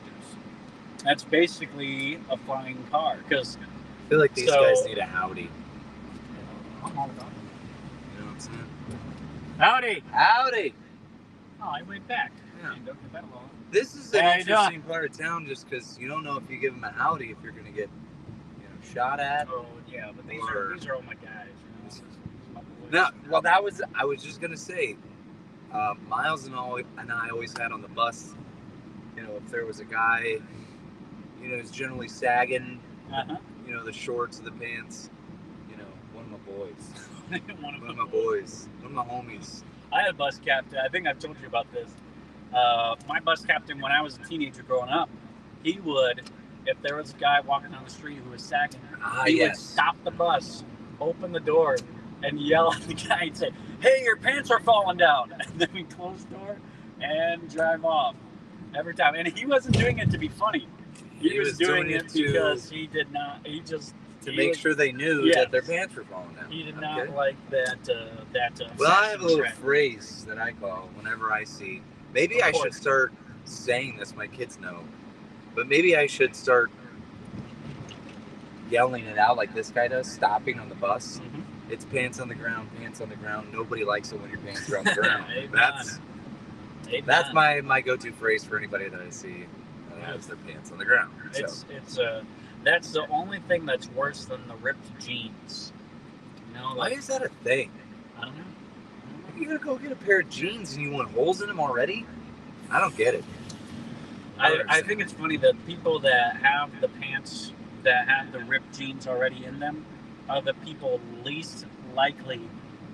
That's basically a flying car because I feel like these guys need a howdy. I'm all about it. You know what I'm saying? Howdy. Howdy! Oh, I went back. Yeah. Hey, don't get that along. This is an How you interesting part of town just because you don't know if you give them a howdy if you're going to get shot at. Oh yeah, but these Or- are all my guys. These are my boys. No, well, I was just going to say, Miles and I always had on the bus, if there was a guy, who's generally sagging, Uh-huh. the shorts, the pants, one of my boys. One of One of my my boys. One of my homies. I had a bus captain. I think I've told you about this. My bus captain, when I was a teenager growing up, he would, if there was a guy walking down the street who was sagging, he would stop the bus, open the door, and yell at the guy and say, "Hey, your pants are falling down!" And then we close the door and drive off every time. And he wasn't doing it to be funny. He was doing it because he did not. He just to he make was- sure they knew Yes. that their pants were falling down. He did Okay. not like that. Well, I have a little fashion trend. phrase that I call whenever I see. Maybe I Of should course. start saying this. My kids know, but maybe I should start yelling it out like this guy does, stopping on the bus. Mhm. It's pants on the ground, pants on the ground. Nobody likes it when your pants are on the ground. Amen. that's Amen. my go-to phrase for anybody that I see that has their pants on the ground. So. It's that's the only thing that's worse than the ripped jeans. Why is that a thing? I don't know. You gotta go get a pair of jeans and you want holes in them already? I don't get it. I think it's funny that people that have the pants that have the ripped jeans already in them are the people least likely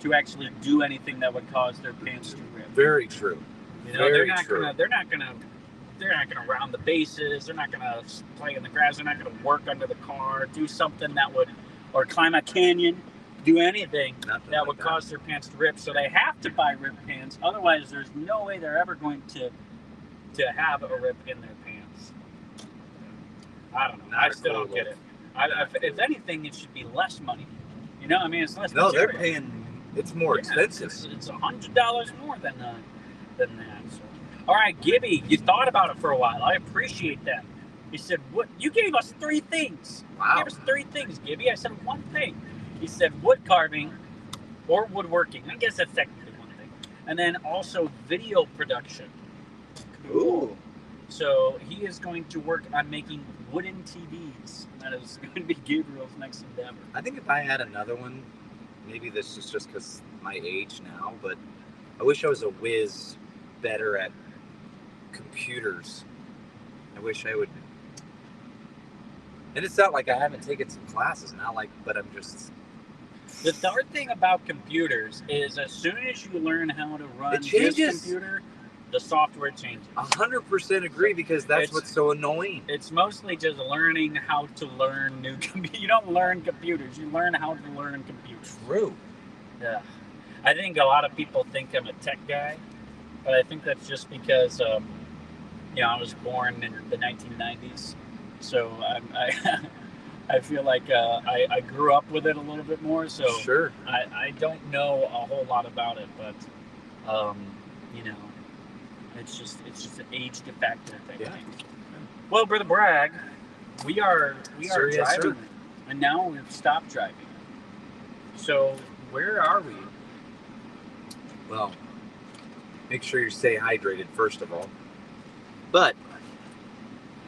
to actually do anything that would cause their pants to rip. Very true. You know, Very they're true. not gonna round the bases. They're not gonna play in the grass. They're not gonna work under the car. Do something that would, or climb a canyon. Do anything Nothing that like would that. cause their pants to rip. So they have to buy ripped pants. Otherwise, there's no way they're ever going to have a rip in their pants. I don't know. Not I a still clue. don't get it. If anything, it should be less money. You know, I mean, it's less. No, they're material. paying. It's more expensive. It's $100 more than that. So. All right, Gibby, you thought about it for a while. I appreciate that. He said, "What? You gave us 3 things. You Wow. gave us 3 things, Gibby." I said, "1 thing." He said, "Wood carving or woodworking." I guess that's technically 1 thing. And then also video production. Ooh. So he is going to work on making wooden TVs. That is going to be Gabriel's next endeavor. I think if I had another one, maybe this is just because my age now, but I wish I was a whiz better at computers. I wish I would. And it's not like I haven't taken some classes now, but I'm just. The third thing about computers is as soon as you learn how to run It this changes. computer, the software changes. 100% agree because that's what's so annoying. It's mostly just learning how to learn new computers. You don't learn computers, you learn how to learn computers. True. Yeah. I think a lot of people think I'm a tech guy, but I think that's just because, I was born in the 1990s. So I feel like I grew up with it a little bit more. So Sure. I don't know a whole lot about it, but, it's just an age factor thing. Yeah. Well, Brother Bragg, we are Sir, yes, driving, sir. and now we've stopped driving. So where are we? Well, make sure you stay hydrated, first of all. But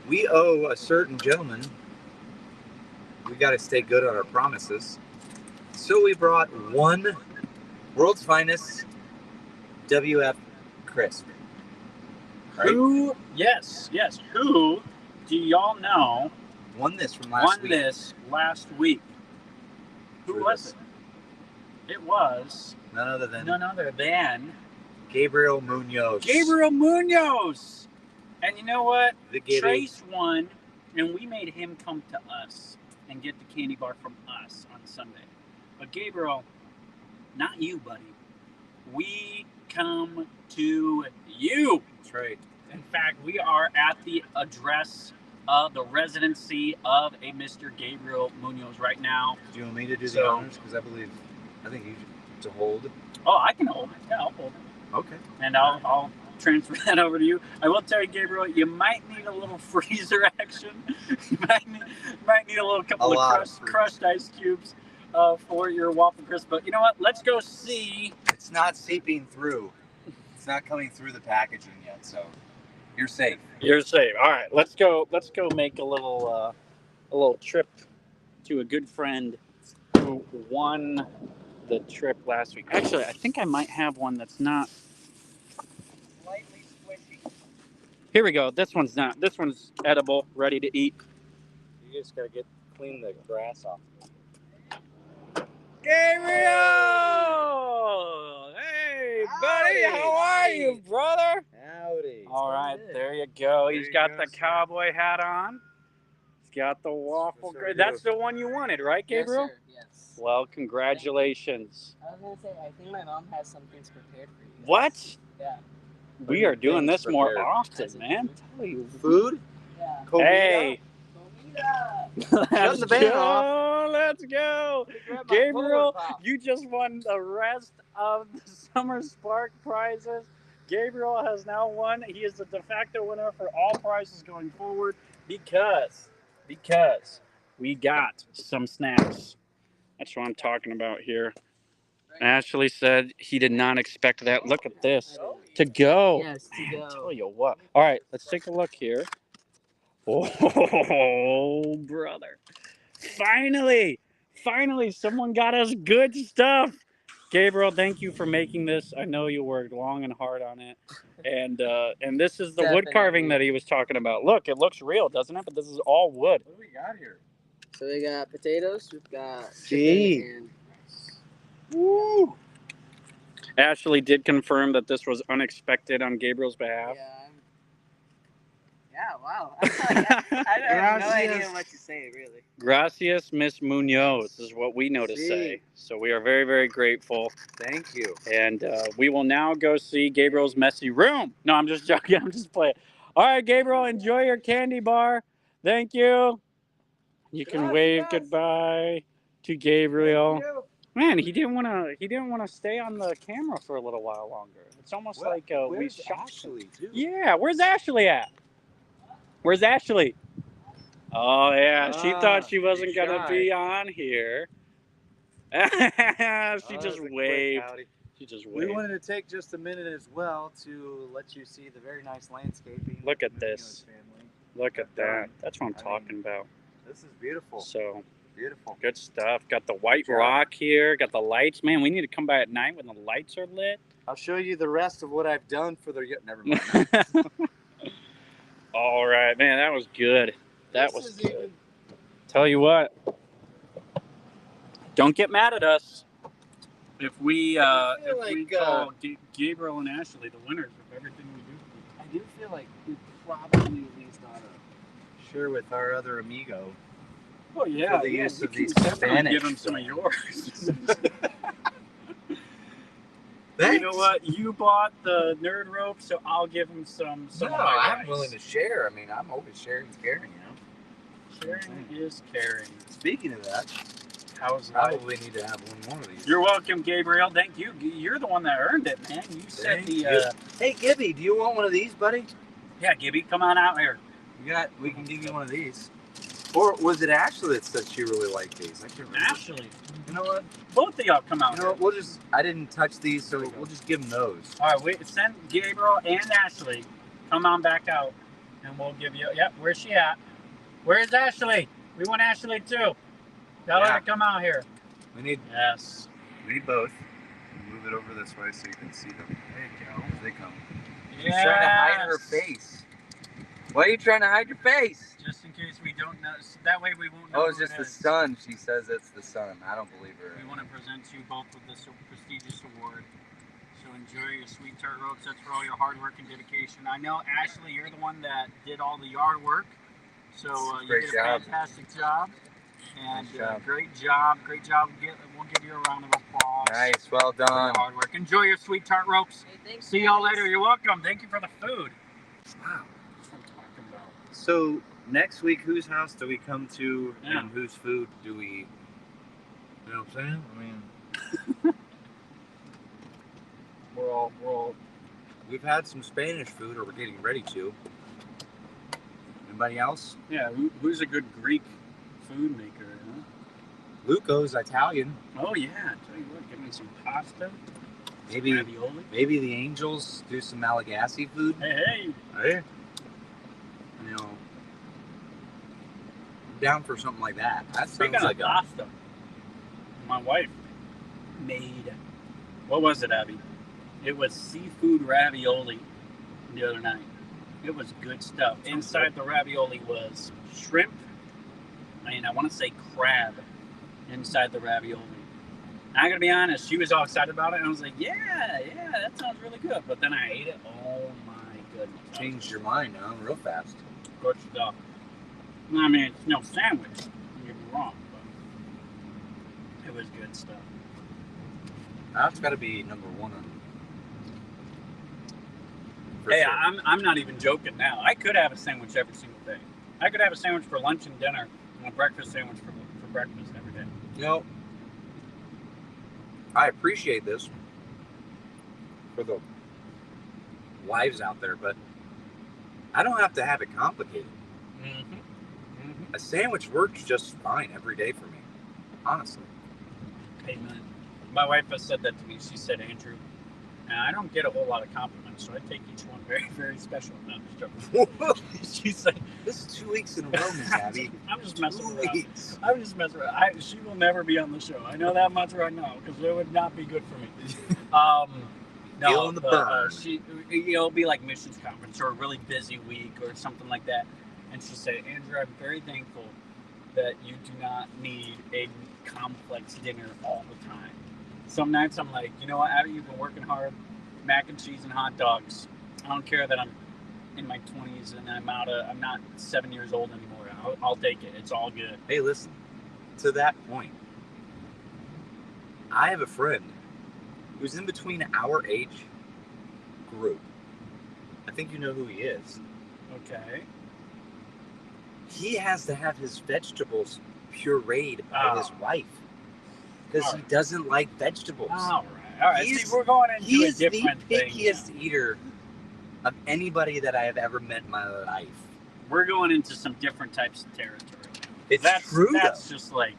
we owe a certain gentleman. We got to stay good on our promises. So we brought one world's finest WF crisp. Right? Who? Yes. Who do y'all know Won this from won last week. this last week? Who Who was is it? It was None other than none other than Gabriel Munoz. Gabriel Munoz. And you know what? The Gibby. Trace won, and we made him come to us and get the candy bar from us on Sunday. But Gabriel, not you, buddy. We come to you. That's right. In fact, we are at the address of the residency of a Mr. Gabriel Munoz right now. Do you want me to do the So- honors? Because I think you should to hold. Oh, I can hold it. Yeah, I'll hold it. Okay. And I'll transfer that over to you. I will tell you, Gabriel, you might need a little freezer action. You might need a little couple A lot of of crushed ice cubes for your waffle crisp. But you know what? Let's go see. It's not seeping through. It's not coming through the packaging yet, so you're safe. You're safe. All right, let's go make a little trip to a good friend who won the trip last week. Actually, I think I might have one that's not slightly squishy. Here we go. This one's not. This one's edible, ready to eat. You just gotta clean the grass off. Gabriel! Hey, buddy, Howdy. how are you, brother? Howdy. All right, there you go. He's you got go, the sir. cowboy hat on. He's got the waffle. Yes, sir, I do. That's the one you wanted, right, Gabriel? Yes, sir. Yes. Well, congratulations. I was gonna say, I think my mom has some things prepared for you. guys. What? Yeah. We are doing Things this more prepared. often, man. Tell you. Food? Yeah. Hey, Comida. let's the band go. Let's go. Grab my Gabriel, Polar Pop. you just won the rest of the Summer Spark prizes. Gabriel has now won. He is the de facto winner for all prizes going forward because we got some snacks. That's what I'm talking about here. Ashley said he did not expect that. Look at this. To go. Yes, to Man, go. tell you what. All right, let's take a look here. Oh, brother. Finally, someone got us good stuff. Gabriel, thank you for making this. I know you worked long and hard on it. And this is the wood carving that he was talking about. Look, it looks real, doesn't it? But this is all wood. What do we got here? So we got potatoes. We've got Gee. chicken Woo! Ashley did confirm that this was unexpected on Gabriel's and behalf. yeah, wow. I have no idea Gracias. what to say, really. Gracias, Miss Munoz, is what we know to Sí. say. So we are very, very grateful. Thank you. And we will now go see Gabriel's messy room. No, I'm just joking. I'm just playing. All right, Gabriel, enjoy your candy bar. Thank you. You can wave goodbye to Gabriel. Man, he didn't want to stay on the camera for a little while longer. It's almost like we Where's shocked him. Ashley, too? Yeah, where's Ashley at? Where's Ashley? Oh yeah, she thought she wasn't she's gonna shy. be on here. She just waved. She just We waved. wanted to take just a minute as well to let you see the very nice landscaping. Look at of the Munoz this. family. Look at that. That's what I'm I talking about. This is beautiful. So Beautiful. good stuff. Got the white Good job. rock here. Got the lights. Man, we need to come by at night when the lights are lit. I'll show you the rest of what I've done for the. Never mind. All right, man, that was good. That This was is good. even- Tell you what, don't get mad at us if we feel like, call Gabriel and Ashley the winners of everything we do. I do feel like we probably at least ought to. Share with our other amigo. Oh yeah, For the use you of can these definitely Spanish give him some of things. yours. Thanks. You know what? You bought the nerd rope, so I'll give him some. No, of my I'm rice. willing to share. I mean, I'm always sharing is caring, you know. Sharing is caring. Speaking of that, How's life? probably need to have one more of these. You're welcome, Gabriel. Thank you. You're the one that earned it, man. You said Thank the. you. Hey, Gibby, do you want one of these, buddy? Yeah, Gibby, come on out here. We can give you one of these. Or was it Ashley that said she really liked these? I can't remember. Ashley, You know what? both of y'all come out You know here. what? We'll just. I didn't touch these, so There we go. we'll just give them those. All right, wait. Send Gabriel and Ashley. Come on back out, and we'll give you. Yep, where's she at? Where's Ashley? We want Ashley too. Tell her Yeah. to come out here. We need Yes. both. Move it over this way so you can see them. There you go. As they come. She's She's trying to hide her face. Why are you trying to hide your face? Just in case we don't know. So that way we won't know. Oh, it's who just it the is. sun. She says it's the sun. I don't believe her. We want to present you both with this prestigious award. So enjoy your sweet tart ropes. That's for all your hard work and dedication. I know, Ashley, you're the one that did all the yard work. So you Great did a job. fantastic job. And Nice job. great job. Great job. We'll give you a round of applause. Nice, well For your done. hard work. Enjoy your sweet tart ropes. Hey, thanks. See y'all guys. later. You're welcome. Thank you for the food. Wow. That's what I'm talking about. So next week, whose house do we come to, Yeah. and whose food do we? You know what I'm saying? I mean, We're all. we've had some Spanish food, or we're getting ready to. Anybody else? Yeah. Who's a good Greek food maker? Huh? Luco's Italian. Oh yeah. Tell you what, give me some pasta. Maybe Ravioli. maybe the Angels do some Malagasy food. Hey. Hey. You know, I'm down for something like that. That Speaking sounds of like a pasta, my wife made. What was it, Abby? It was seafood ravioli the other night. It was good stuff. Inside the ravioli was shrimp, and I want to say crab inside the ravioli. I gotta be honest, she was all excited about it, and I was like, yeah, that sounds really good. But then I ate it. Oh my goodness. changed your mind, huh? Real fast. Good stuff. I mean, it's no sandwich, don't get me wrong, but it was good stuff. That's got to be number one. For Hey, sure. I'm not even joking now. I could have a sandwich every single day. I could have a sandwich for lunch and dinner, and a breakfast sandwich for breakfast every day. You know, I appreciate this for the wives out there, but I don't have to have it complicated. A sandwich works just fine every day for me, honestly. Amen. My wife has said that to me. She said, Andrew, and I don't get a whole lot of compliments so I take each one very, very special. No, I'm just joking. She's like, This is 2 weeks in a row, Miss Abby. I'm just messing 2 around. weeks. I'm just messing around. She will never be on the show. I know that much right now because it would not be good for me. No, Feeling the but, burn. it'll be like missions conference or a really busy week or something like that. And she said, Andrew, I'm very thankful that you do not need a complex dinner all the time. Some nights I'm like, you know what, Abby, you've been working hard, mac and cheese and hot dogs. I don't care that I'm in my 20s and I'm not 7 years old anymore. I'll take it. It's all good. Hey, listen. To that point, I have a friend who's in between our age group. I think you know who he is. Okay. He has to have his vegetables pureed by Oh. his wife because he Alright. doesn't like vegetables. All right. He's- See, we're going into He a is the different thing. pickiest eater of anybody that I have ever met in my life. We're going into some different types of territory. It's That's true, That's just like,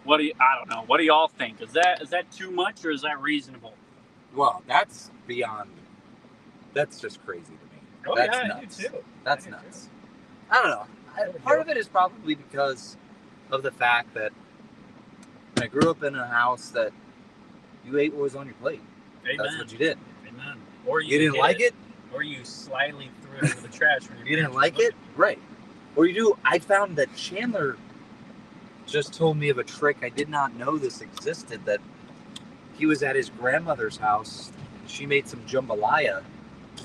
what do you? I don't know. What do y'all think? Is that too much or is that reasonable? though. Well, that's beyond. That's just crazy to me. Oh That's yeah, nuts. I do too. That's I do nuts. too. I don't know. There we Part go. of it is probably because of the fact that I grew up in a house that you ate what was on your plate. Amen. That's what you did. Amen. Or You didn't hid like it? or you slyly threw it into the trash. When You didn't like it? Right. Or you do. I found that Chandler just told me of a trick. I did not know this existed. That he was at his grandmother's house. She made some jambalaya,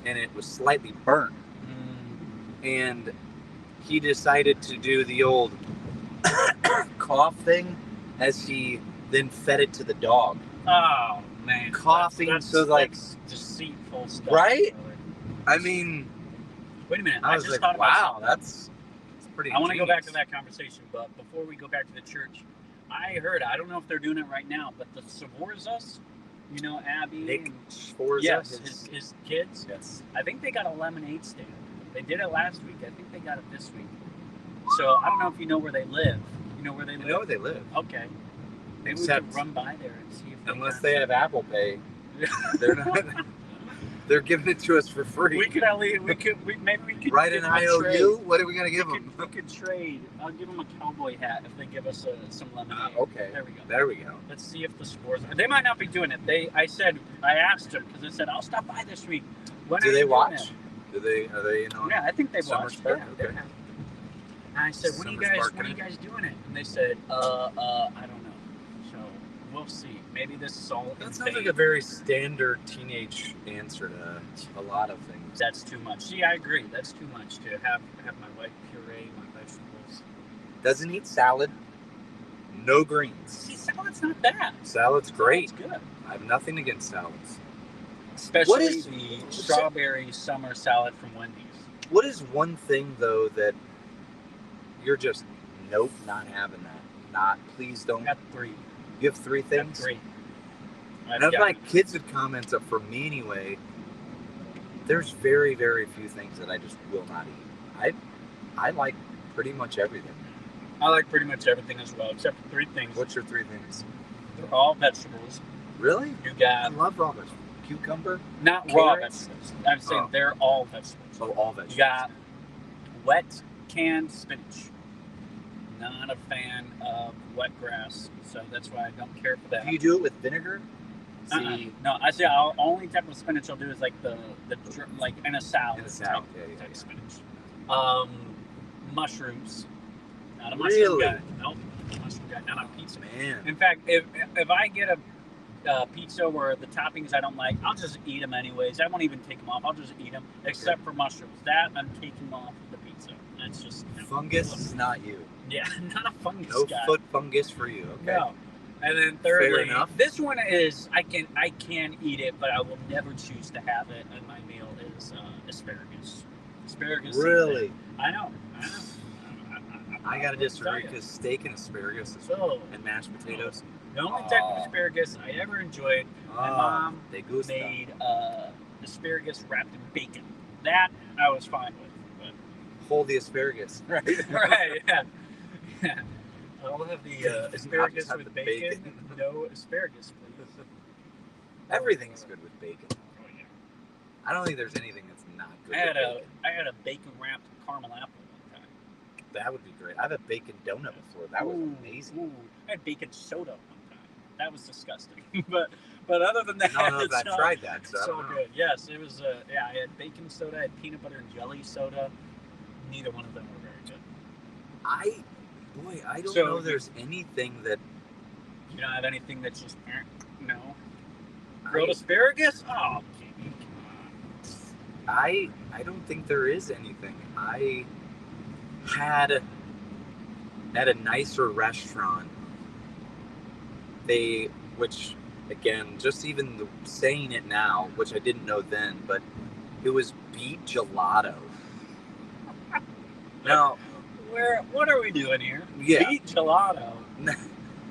and it was slightly burnt. And he decided to do the old cough thing as he then fed it to the dog. Oh man, Coughing, so, like- that's deceitful stuff. Right? I mean, Wait a minute. I was just like, thought about wow, something. that's pretty. I want to go back to ingenious. that conversation, but before we go back to the church, I heard, I don't know if they're doing it right now, but the Savorzas, you know, Abby, Nick and, Sforza. yes, his kids, Yes. I think they got a lemonade stand. They did it last week. I think they got it this week. So I don't know if you know where they live. You know where they I live? know where they live. Okay. Maybe we Except- could run by there and see if Unless got they some- have Apple Pay, they're not. They're giving it to us for free. We could at least, maybe we could Write give an them a trade. IOU. What are we gonna give We them? could trade. I'll give them a cowboy hat if they give us some lemonade. Okay. There we go. There we go. Let's see if the spores. They might not be doing it. I asked them because they said I'll stop by this week. When Do are they you doing watch? it? Are they in on? Yeah, I think they Summer watched. Spark? Yeah, they're Okay. happy. And I said, when are Summer Spark you in it? guys doing it? And they said, I don't know. So we'll see. Maybe this is all. That in sounds like vain. a very standard teenage answer to a lot of things. That's too much. See, I agree. That's too much to have my wife puree my vegetables. Doesn't eat salad. No greens. See, salad's not bad. Salad's great. It's good. I have nothing against salads. Especially What is- the strawberry summer salad from Wendy's. What is one thing though that you're just nope, not having that. Not please I don't. got three. You have three I got things. three. And if my kids would comment up for me anyway, there's very, very few things that I just will not eat. I like pretty much everything. I like pretty much everything as well, except for three things. What's your three things? They're all vegetables. Really? You I got love raw vegetables. Cucumber? not raw Carrots? vegetables. I'm saying Oh. they're all vegetables. Oh, all vegetables. You got wet canned spinach. Not a fan of wet grass, so that's why I don't care for that. Do you do it with vinegar? Uh-uh. See, No, I say I'll only type of spinach I'll do is like the like in a salad. In a salad, type, yeah. type spinach. Mushrooms. Not a mushroom Really? guy. Nope. Mushroom guy. Not on pizza. man. In fact, if I get a pizza where the toppings I don't like, I'll just eat them anyways. I won't even take them off. I'll just eat them, except for mushrooms. That I'm taking off the pizza. That's just Fungus is not you. Yeah, not a fungus No guy. foot fungus for you. Okay. No. And then thirdly, enough. this one is I can eat it, but I will never choose to have it in my meal. Is asparagus. Asparagus. same Really? thing. I know. I gotta disagree tell ya. because steak and asparagus is So and mashed potatoes. the only type of Oh. asparagus I ever enjoyed, my Oh, mom they gusta. made asparagus wrapped in bacon. That I was fine with. Hold the asparagus. Right. But, right? Yeah. Yeah. I'll have the Not asparagus just have with the bacon. bacon. No asparagus, please. Everything's good with bacon. Oh, yeah. I don't think there's anything that's not good. I had with a bacon. I had a bacon wrapped caramel apple one time. That would be great. I've had bacon donut before. That was Ooh, amazing. ooh. I had bacon soda one time. That was disgusting. but other than that, I don't know if it's I've tried that. So, I so don't know. good. Yes, it was. Yeah, I had bacon soda. I had peanut butter and jelly soda. Neither one of them were very good. I don't So- know. There's anything that You don't have anything that's just no I, grilled asparagus. Oh, Jamie, come on. I don't think there is anything. I had at a nicer restaurant. Which again, just even saying it now, which I didn't know then, but it was beet gelato. Now, What are we doing here? Yeah. Beet gelato.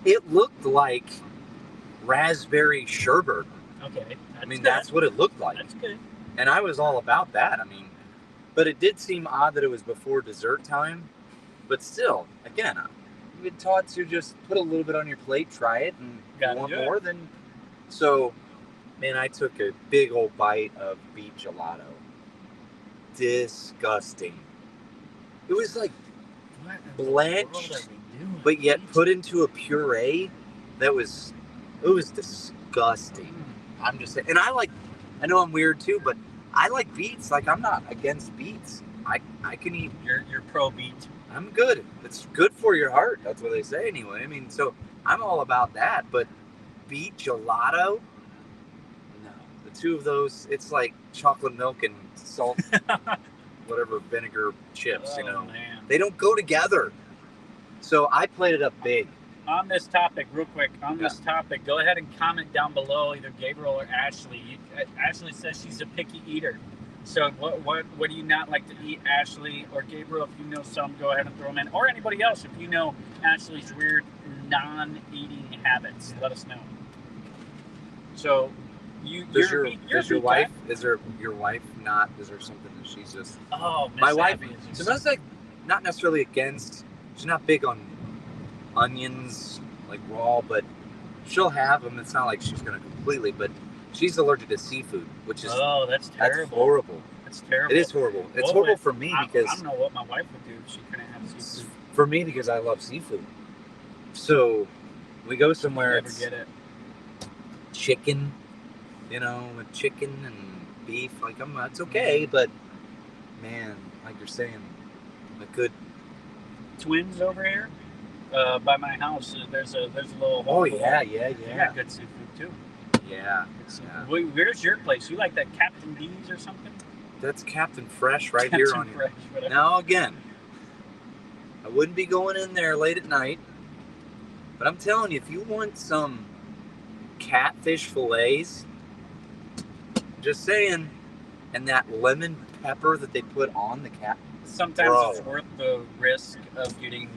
it looked like raspberry sherbet. Okay. I mean, that's what it looked like. That's good. And I was all about that. I mean, but it did seem odd that it was before dessert time. But still, again, you've been taught to just put a little bit on your plate, try it, and if Gotta you want do it. more, then. So, man, I took a big old bite of beet gelato. Disgusting. It was like What in the blanched, world are we doing? but yet Beet? put into a puree that was, it was disgusting. Mm. I'm just saying, and I know I'm weird too, but I like beets. Like, I'm not against beets. I can eat. You're pro beet. I'm good. It's good for your heart. That's what they say anyway. I mean, so I'm all about that. But beet gelato, no. The two of those, it's like chocolate milk and salt, whatever vinegar chips. You know, Man. they don't go together. So I played it up big. On this topic, real quick, Yeah. this topic, go ahead and comment down below, either Gabriel or Ashley. Ashley says she's a picky eater. So what do you not like to eat, Ashley or Gabriel? If you know some, go ahead and throw them in. Or anybody else, if you know Ashley's weird non-eating habits, let us know. So Does you're your a beet- you're a does your beet guy? wife? Is there your wife not? Is there something that she's just? Oh, Miss My wife. Abby is So that's like not necessarily against. She's not big on onions like raw, but she'll have them. It's not like she's gonna completely, but she's allergic to seafood, which is Oh, that's that's terrible. horrible. That's terrible. It is horrible. It's Well, horrible for me I because don't know what my wife would do if she couldn't have seafood. for me because I love seafood. So we go somewhere. Never It's get it. chicken, with chicken and beef. Like it's okay, but man, like you're saying, a good. Twins over here by my house. There's a little. Oh hole. yeah, They got good seafood too. yeah. Good seafood. Yeah. Wait, where's your place? You like that Captain D's or something? That's Captain Fresh right here Captain on your. Fresh, whatever. Now again, I wouldn't be going in there late at night, but I'm telling you, if you want some catfish fillets, just saying, and that lemon pepper that they put on the cat, Sometimes Bro. it's worth the risk of getting.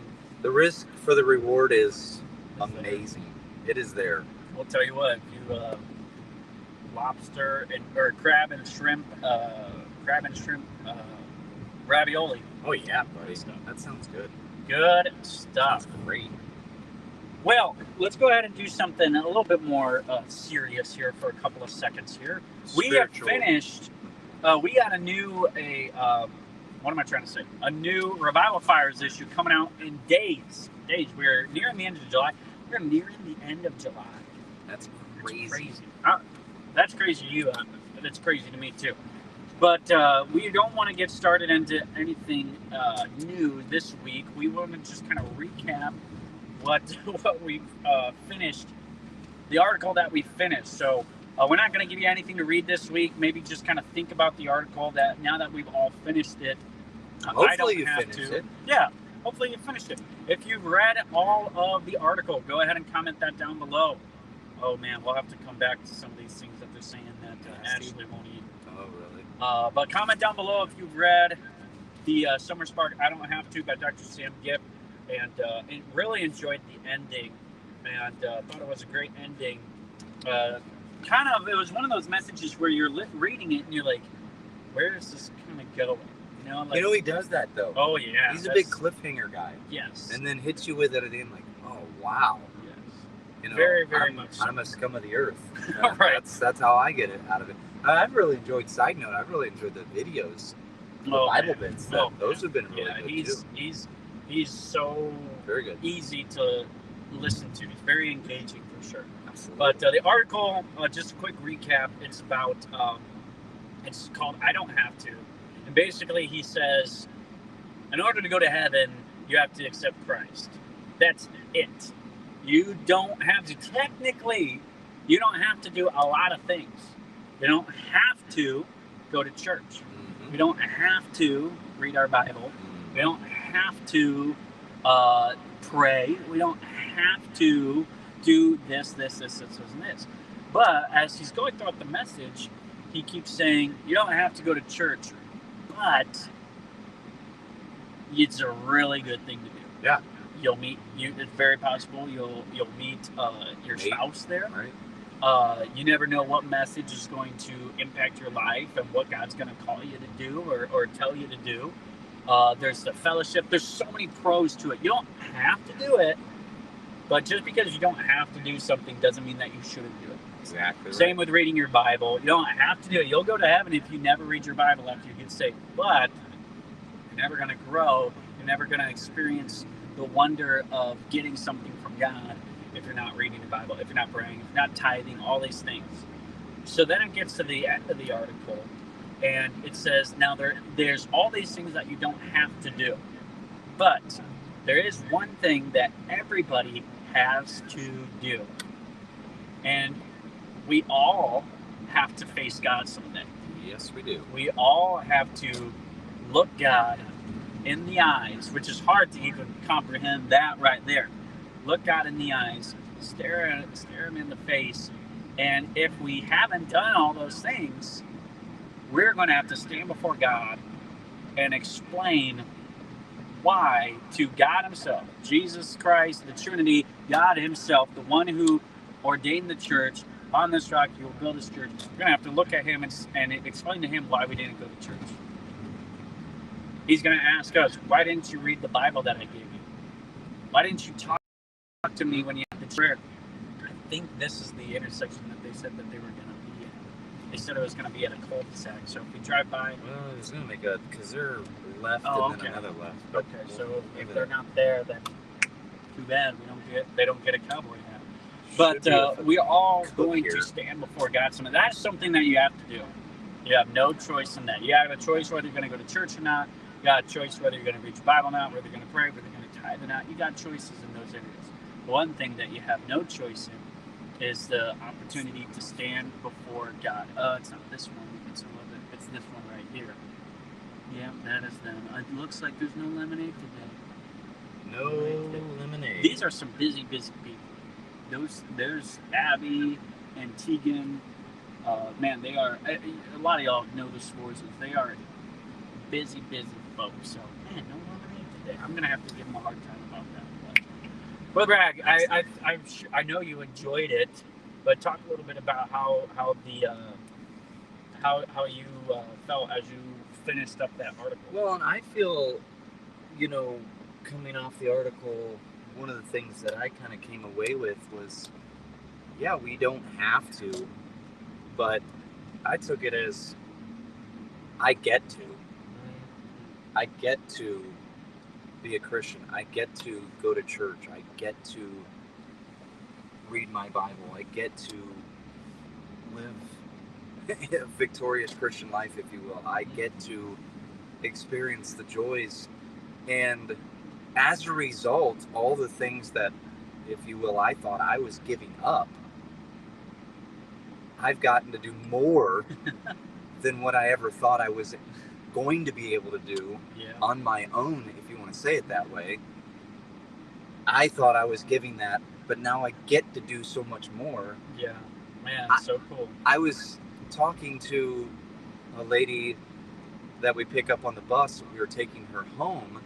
the risk for the reward is amazing. It is there. We'll tell you what. If you lobster or crab and shrimp ravioli. Oh yeah, buddy. Good stuff. That sounds good. Good stuff. Sounds great. Well, let's go ahead and do something a little bit more serious here for a couple of seconds here. We have Spiritual. finished. We got a new what am I trying to say? A new Revival Fires issue coming out in days. We're nearing the end of July. We're nearing the end of July. That's It's crazy. That's crazy to you. That's crazy to me too. But we don't want to get started into anything new this week. We want to just kind of recap what we've finished, the article that we finished. So we're not going to give you anything to read this week. Maybe just kind of think about the article that now that we've all finished it. I Hopefully don't you have finished to. it. Yeah, hopefully you finished it. If you've read all of the article, go ahead and comment that down below. Oh man, we'll have to come back to some of these things that they're saying that Ashley won't eat. Oh really? But comment down below if you've read the Summer Spark I Don't Have To by Dr. Sam Gipp and really enjoyed the ending and thought it was a great ending. It was one of those messages where you're reading it and you're like, where is this kind of going? He does that though. Oh yeah. He's a big cliffhanger guy, Yes. and then hits you with it at the end, like, oh wow. yes. You know, Very, very I'm, much so. I'm a scum of the earth. Right. That's how I get it out of it. I've really enjoyed. Side note, I've really enjoyed the videos, the Bible bits. Those have been really good too. He's so Very good. easy to listen to. He's very engaging for sure. Absolutely. But the article, just a quick recap. It's about. It's called "I Don't Have to," and basically he says, in order to go to heaven, you have to accept Christ. That's it. You don't have to. Technically, you don't have to do a lot of things. You don't have to go to church. Mm-hmm. We don't have to read our Bible. Mm-hmm. We don't have to pray. We don't have to do this, and this. But as he's going throughout the message, he keeps saying, you don't have to go to church, but it's a really good thing to do. Yeah. You'll meet, it's very possible you'll meet your spouse there. Right. You never know what message is going to impact your life and what God's going to call you to do or tell you to do. There's the fellowship. There's so many pros to it. You don't have to do it, but just because you don't have to do something doesn't mean that you shouldn't do it. Exactly. Right. Same with reading your Bible. You don't have to do it. You'll go to heaven if you never read your Bible after you get saved, but you're never going to grow. You're never going to experience the wonder of getting something from God if you're not reading the Bible, if you're not praying, if you're not tithing, all these things. So then it gets to the end of the article, and it says, now there's all these things that you don't have to do, but there is one thing that everybody has to do, and we all have to face God someday. Yes, we do. We all have to look God in the eyes, which is hard to even comprehend that right there. Look God in the eyes, stare him in the face, and if we haven't done all those things, we're going to have to stand before God and explain why to God himself, Jesus Christ, the Trinity, God himself, the one who ordained the church. On this rock you will build this church. We're going to have to look at him and explain to him why we didn't go to church. He's going to ask us, why didn't you read the Bible that I gave you? Why didn't you talk to me when you had the prayer? I think this is the intersection that they said that they were going to be at. They said it was going to be at a cul-de-sac. So if we drive by... Well, it's going to make a... Because they're left and then another left. Okay, so if they're not there, then too bad. They don't get a cowboy hat. But we are all going to stand before God. So that's something that you have to do. You have no choice in that. You have a choice whether you're going to go to church or not. You got a choice whether you're going to read your Bible or not, whether you're going to pray, whether you're going to tithe or not. You got choices in those areas. One thing that you have no choice in is the opportunity to stand before God. It's not this one. It's this one right here. Yeah, that is them. It looks like there's no lemonade today. No lemonade. These are some busy people. There's Abby and Tegan. Man, they are. A lot of y'all know the Swarzes. They are busy folks. So, man, no lemonade today. I'm gonna have to give them a hard time about that. But Bragg, I know you enjoyed it, but talk a little bit about how you felt as you finished up that article. Well, and I feel, coming off the article, one of the things that I kind of came away with was, yeah, we don't have to, but I took it as I get to. I get to be a Christian. I get to go to church. I get to read my Bible. I get to live a victorious Christian life, if you will. I get to experience the joys. And as a result, all the things that, if you will, I thought I was giving up, I've gotten to do more than what I ever thought I was going to be able to do on my own, if you want to say it that way. I thought I was giving that, but now I get to do so much more. Yeah, man, so cool. I was talking to a lady that we pick up on the bus. We were taking her home,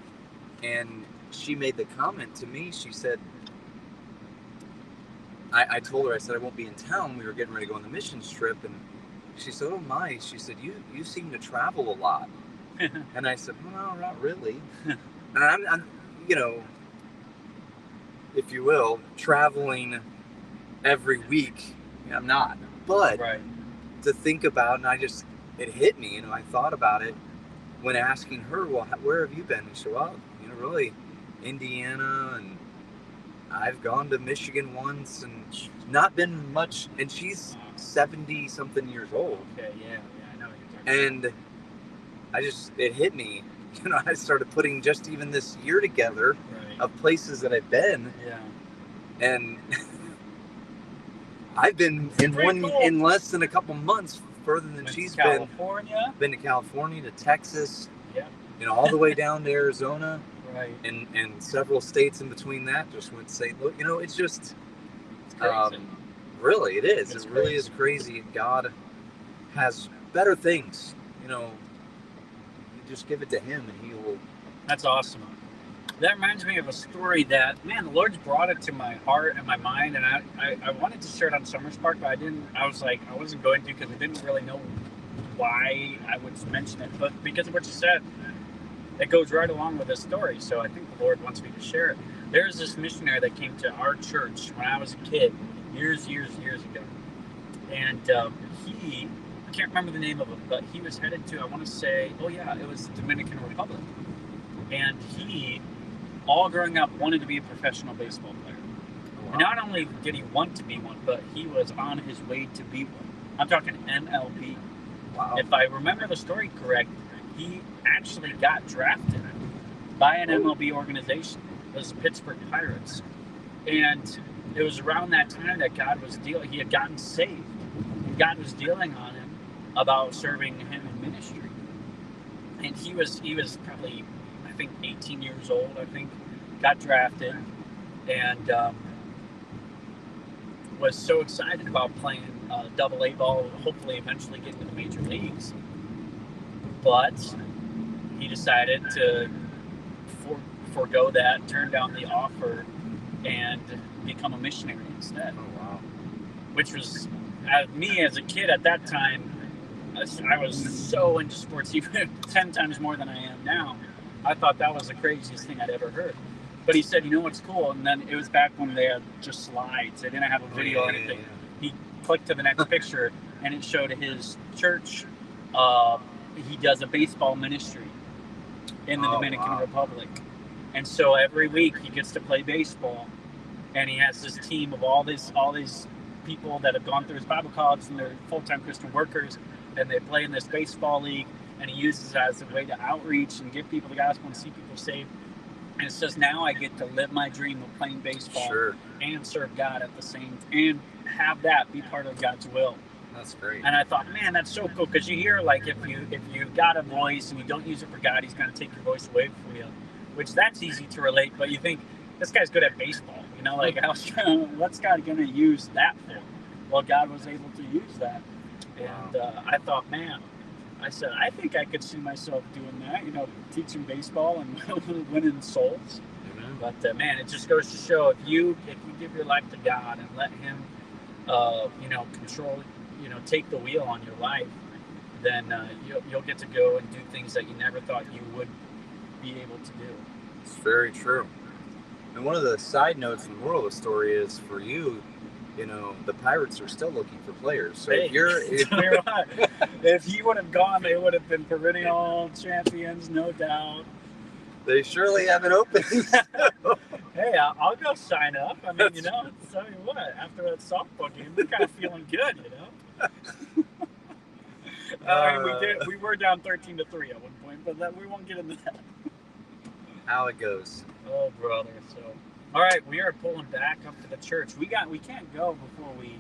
and she made the comment to me. She said, I told her, I said, I won't be in town. We were getting ready to go on the missions trip, and she said, oh my, she said, you seem to travel a lot. And I said, well, not really. And I'm, if you will, traveling every week. I'm not. But right. to think about, and it hit me. I thought about it when asking her, well, where have you been? And she said, well, really, Indiana, and I've gone to Michigan once, and not been much. And she's 70 something years old. Okay, yeah, I know what you're talking And it hit me. I started putting just even this year together about. Right. of places that I've been, Yeah. and I've been in less than a couple months further than she's been. California. Been to California, to Texas, Yeah. all the way down to Arizona, Right. and several states in between that. Just went to St. Louis. It's just It's crazy. really, it is. It's It really crazy. is crazy. God has better things. You just give it to Him, and He will. That's awesome. That reminds me of a story that, man, the Lord's brought it to my heart and my mind, and I wanted to share it on Summer Spark, but I wasn't going to because I didn't really know why I would mention it. But because of what you said, it goes right along with this story, so I think the Lord wants me to share it. There's this missionary that came to our church when I was a kid, years ago. And I can't remember the name of it, but he was headed to, I want to say, it was the Dominican Republic. And he, all growing up, wanted to be a professional baseball player. Wow. And not only did he want to be one, but he was on his way to be one. I'm talking MLB. Wow. If I remember the story correct, he actually got drafted by an MLB organization. It was the Pittsburgh Pirates. And it was around that time that God was he had gotten saved. And God was dealing on him about serving him in ministry. And he was probably, I think, 18 years old, got drafted, and was so excited about playing double-A ball, hopefully eventually getting to the major leagues. But he decided to forego that, turn down the offer, and become a missionary instead. Oh, wow. Which was, me as a kid at that time, I was so into sports, even 10 times more than I am now. I thought that was the craziest thing I'd ever heard. But he said, what's cool? And then it was back when they had just slides. They didn't have a video or anything. He clicked to the next picture, and it showed his church. He does a baseball ministry in the Dominican Republic. And so every week he gets to play baseball. And he has this team of all these people that have gone through his Bible college, and they're full-time Christian workers. And they play in this baseball league, and he uses it as a way to outreach and give people the gospel and see people saved. And it says, now I get to live my dream of playing baseball and serve God at the same time, and have that be part of God's will. That's great. And I thought, man, that's so cool, because you hear, like, if you've got a voice and you don't use it for God, He's going to take your voice away from you, which that's easy to relate. But you think, this guy's good at baseball, what's God going to use that for? Well, God was able to use that. And I thought, man, I said, I think I could see myself doing that, teaching baseball and winning souls. Amen. But man, it just goes to show, if you give your life to God and let Him, control, take the wheel on your life, then you'll get to go and do things that you never thought you would be able to do. It's very true. And one of the side notes in the moral of the story is, for you, the Pirates are still looking for players. So Hey, if he would have gone, they would have been perennial champions, no doubt. They surely have an opening. Hey, I'll go sign up. I mean, tell you what, after that softball game, we're kind of feeling good, We were down 13-3 at one point, but we won't get into that. How it goes. Oh, brother. So, all right, we are pulling back up to the church. We can't go before we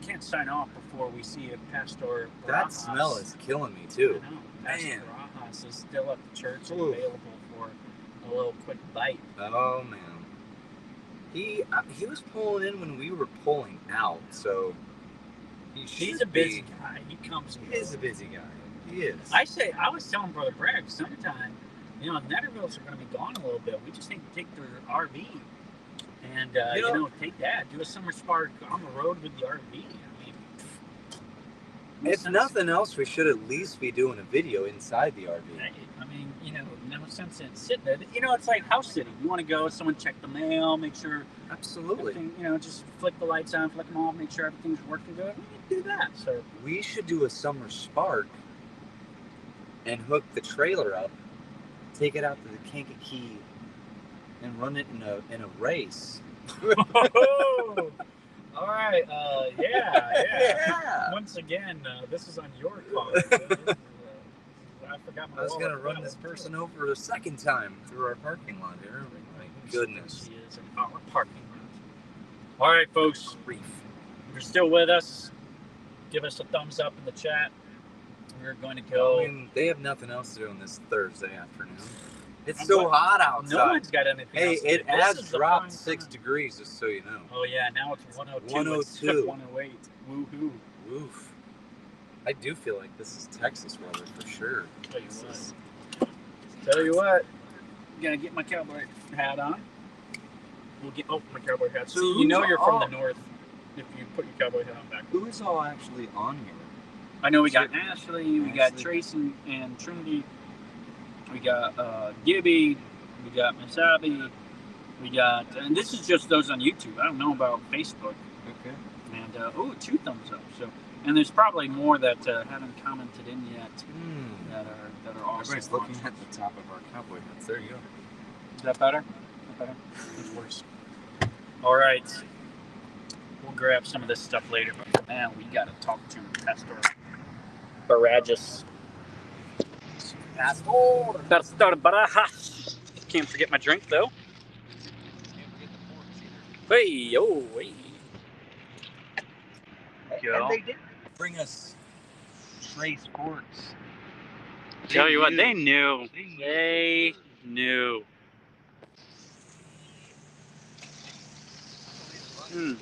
can't sign off before we see if Pastor Barajas. That smell is killing me too. I know. Pastor Barajas is still at the church and Ooh. available for a little quick bite. Oh man, he was pulling in when we were pulling out, so He's a busy guy. He comes. He is a busy guy. He is. I was telling Brother Bragg, sometime, Nettervilles are going to be gone a little bit. We just need to take their RV and, take that. Do a Summer Spark on the road with the RV. I mean, No If sense. nothing else, we should at least be doing a video inside the RV. I mean, no sense in sitting there. It's like house sitting. You want to go, someone check the mail, make sure Absolutely. everything, just flick the lights on, flick them off, make sure everything's working good. We can do that. So We should do a summer spark and hook the trailer up, take it out to the Kankakee, and run it in a race. all right. Yeah. Once again, this is on your car. I forgot my I was wallet. gonna run this person over a second time through our parking lot here. My goodness. She is in our parking lot. All right, folks. Reef. If you're still with us, give us a thumbs up in the chat. We're going to I go. mean, they have nothing else to do on this Thursday afternoon. It's I'm so glad- hot outside. No one's got anything Hey, else to do. it This has is the dropped prime 6 time. degrees, just so you know. Oh, yeah. Now it's 102. 102. It's 108. Woohoo. Oof. I do feel like this is Texas weather for sure. Tell you what. Gotta get my cowboy hat on. We'll get my cowboy hat. So See, who's you're from all- the north if you put your cowboy hat on back. Who is all actually on here? I know we got Ashley, we got Ashley. Tracy and Trinity, we got Gibby, we got Misabi, we got, and this is just those on YouTube. I don't know about Facebook. Okay. And 2 thumbs up. So, and there's probably more that haven't commented in yet that are also. Everybody's looking watching. at the top of our cowboy hats. There you go. Is that better? Better? It's worse. All right. We'll grab some of this stuff later, but for now we gotta talk to Pastor Barajas. Pastor Barajas. Can't forget my drink though. Hey, oh, hey. Go. And they did bring us Trey Sports. Tell you what, they knew. They knew. Mm.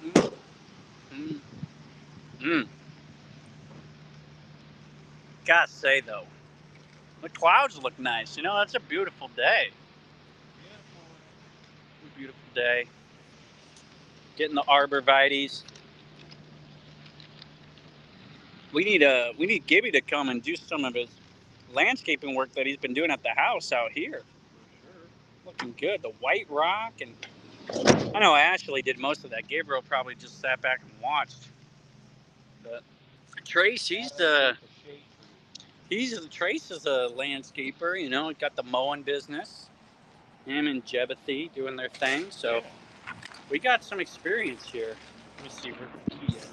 Mm. Mm. Mm. Gotta say though, the clouds look nice. That's a beautiful day. Beautiful day. Getting the arborvitaes. We need Gibby to come and do some of his landscaping work that he's been doing at the house out here. Looking good. The white rock, and I know Ashley did most of that. Gabriel probably just sat back and watched. But Trace, Trace is a landscaper. Got the mowing business. Him and Jebathy doing their thing. So we got some experience here. Let me see where the key is.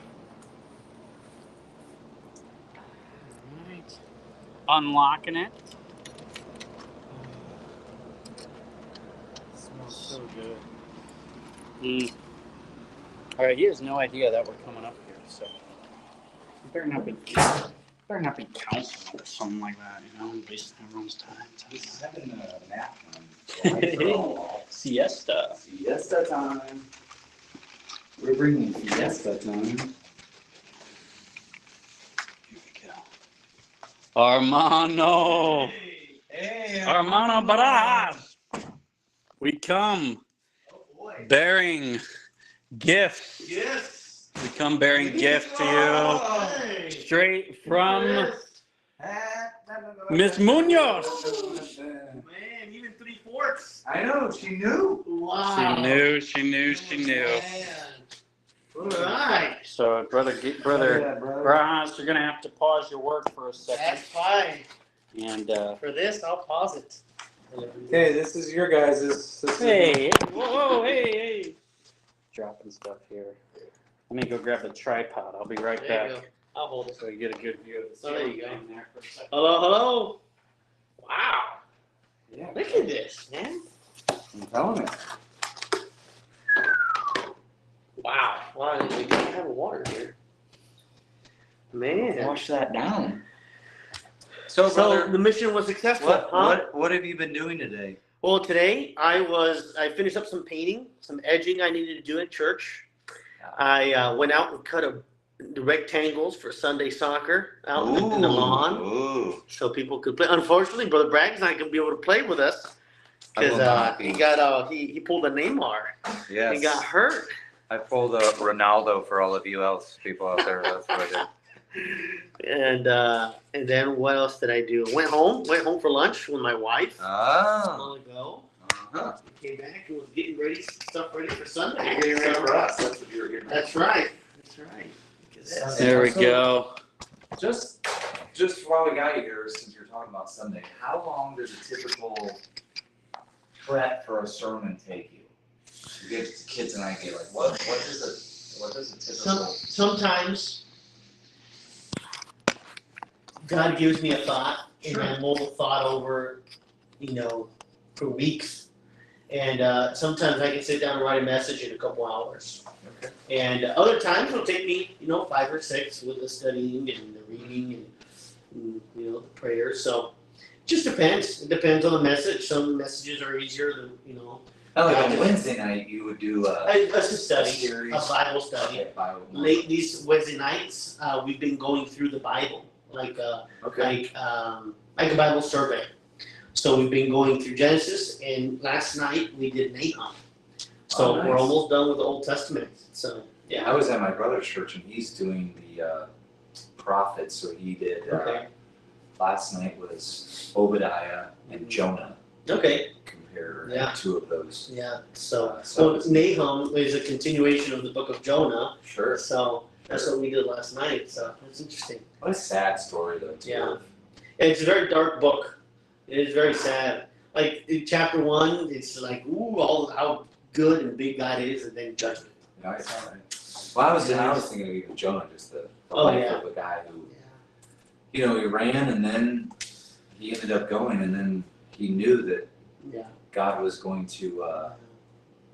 Alright. Unlocking it. Smells so good. Alright, he has no idea that we're coming up here, so you better not be counseling or something like that, wasting everyone's time. He's having a nap Siesta. Fiesta time. We're bringing fiesta time. Here we go. Armano. Hey, Armano Barajas. We come bearing gifts. Yes. We come bearing gifts to you straight from Miss Munoz. Man, even 3/4. I know, she knew. Wow. She knew. All right. So, brother Barajas, you're gonna have to pause your work for a second. That's fine. And For this, I'll pause it. Okay, this is your guys'. hey, whoa, hey. Dropping stuff here. Let me go grab the tripod. I'll be right There you back. go. I'll hold it. So you get a good view of the Oh, there you ceiling go. there for a second. Hello. Wow. Yeah, Look at this, man. I'm telling you. Wow. Wow. We don't have water here. Man. Wash that down. So, So brother, the mission was successful, what, huh? what have you been doing today? Well, today I finished up some painting, some edging I needed to do at church. I went out and cut the rectangles for Sunday soccer out in the lawn, Ooh. so people could play. Unfortunately, Brother Bragg's not gonna be able to play with us I will because not he be. got he pulled a Neymar. Yes. He got hurt. I pulled a Ronaldo for all of you else people out there. That's what I did. And then what else did I do? Went home for lunch with my wife a Ah. while ago. Uh-huh. Came back and was getting stuff ready for Sunday. You're getting ready for us. That's what you were getting ready That's right. That's right. That's- There we go. Just while we got you here, since you're talking about Sunday, how long does a typical prep for a sermon take you? To give the kids an idea, like what does a typical Sometimes God gives me a thought, and I mull the thought over, for weeks. And sometimes I can sit down and write a message in a couple hours. Okay. And other times it'll take me, 5 or 6 with the studying and the reading and the prayers. So it just depends. It depends on the message. Some messages are easier than, Oh, like on Wednesday night you would do That's a study, series. a Bible study. Okay, Bible. Late these Wednesday nights, we've been going through the Bible, like a Bible survey. So we've been going through Genesis, and last night we did Nahum. So Oh, nice. we're almost done with the Old Testament. So I was at my brother's church and he's doing the prophets, so he did Okay. last night was Obadiah and Jonah. Okay. Compare Yeah. two of those. Yeah. So So Nahum is a continuation of the book of Jonah. sure. So that's what we did last night. So it's interesting. What a sad story though too. Yeah. And it's a very dark book. It is very sad. Like in chapter 1, it's like, all how good and big God is, and then judgment. Yeah, I saw that. Well, I was thinking of even Jonah, just the Oh, life yeah. of a guy who, Yeah. he ran and then he ended up going and then he knew that Yeah. God was going to,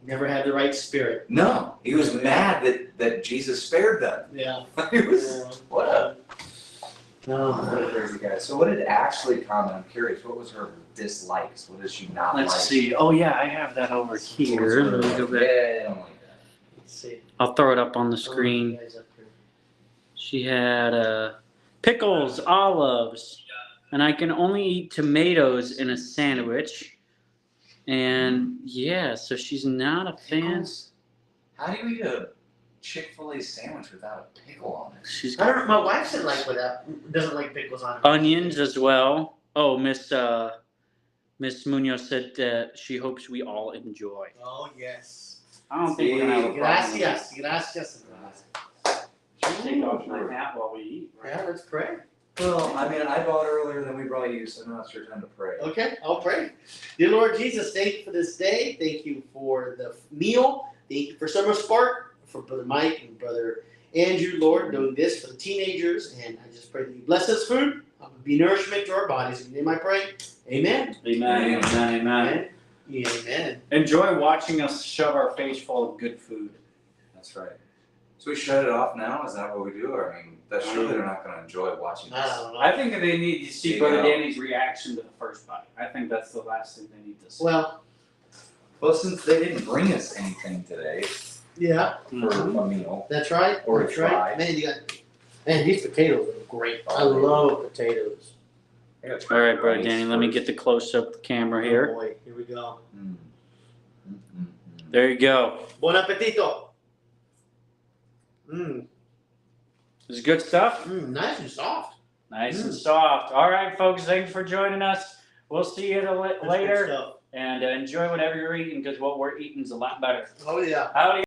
Never had the right spirit. no, he was mad that Jesus spared them. Yeah. He was, what a No. crazy guy. So what did Ashley comment? I'm curious, what was her dislikes? What does she not like? Let's see. Oh yeah, I have that over here. Let me go back. Yeah, I don't like that. Let's see. I'll throw it up on the screen. You guys up here. She had pickles, olives, and I can only eat tomatoes in a sandwich. And yeah, so she's not a fan. Pickles? How do you eat a Chick-fil-A sandwich without a pickle on it? She's I don't got know. My wife said doesn't like pickles on her. onions as well. Oh, Miss Munoz said that she hopes we all enjoy. Oh yes. I don't think we're gonna have a problem. Gracias. Take off my hat while we eat. Yeah, let's pray. Well, I mean, I bought earlier than we brought you, so now it's your time to pray. Okay, I'll pray. Dear Lord Jesus, thank you for this day. Thank you for the meal. Thank you for Summer Spark, for Brother Mike and Brother Andrew, Lord, doing this for the teenagers. And I just pray that you bless this food. Be nourishment to our bodies. In your name I pray. Amen. Amen. Amen. Amen. Amen. Enjoy watching us shove our face full of good food. That's right. So we shut it off now? Is that what we do? I mean, that's surely they're not going to enjoy watching I this. don't know. I think that they need to see There you Brother go. Danny's reaction to the first bite. I think that's the last thing they need to see. Well, Well, since they didn't bring us anything today yeah, for Mhm. a meal, that's right. Or that's try. right. Man, these potatoes are great. I love potatoes. All right, Brother Danny, let me get the close-up camera Oh here. boy, here we go. Mm. Mm, mm, mm. There you go. Bon appetito. This is good stuff. Nice and soft. Nice and soft. All right, folks, thanks for joining us. We'll see you That's good later. stuff. And enjoy whatever you're eating because what we're eating is a lot better. Oh yeah. Howdy.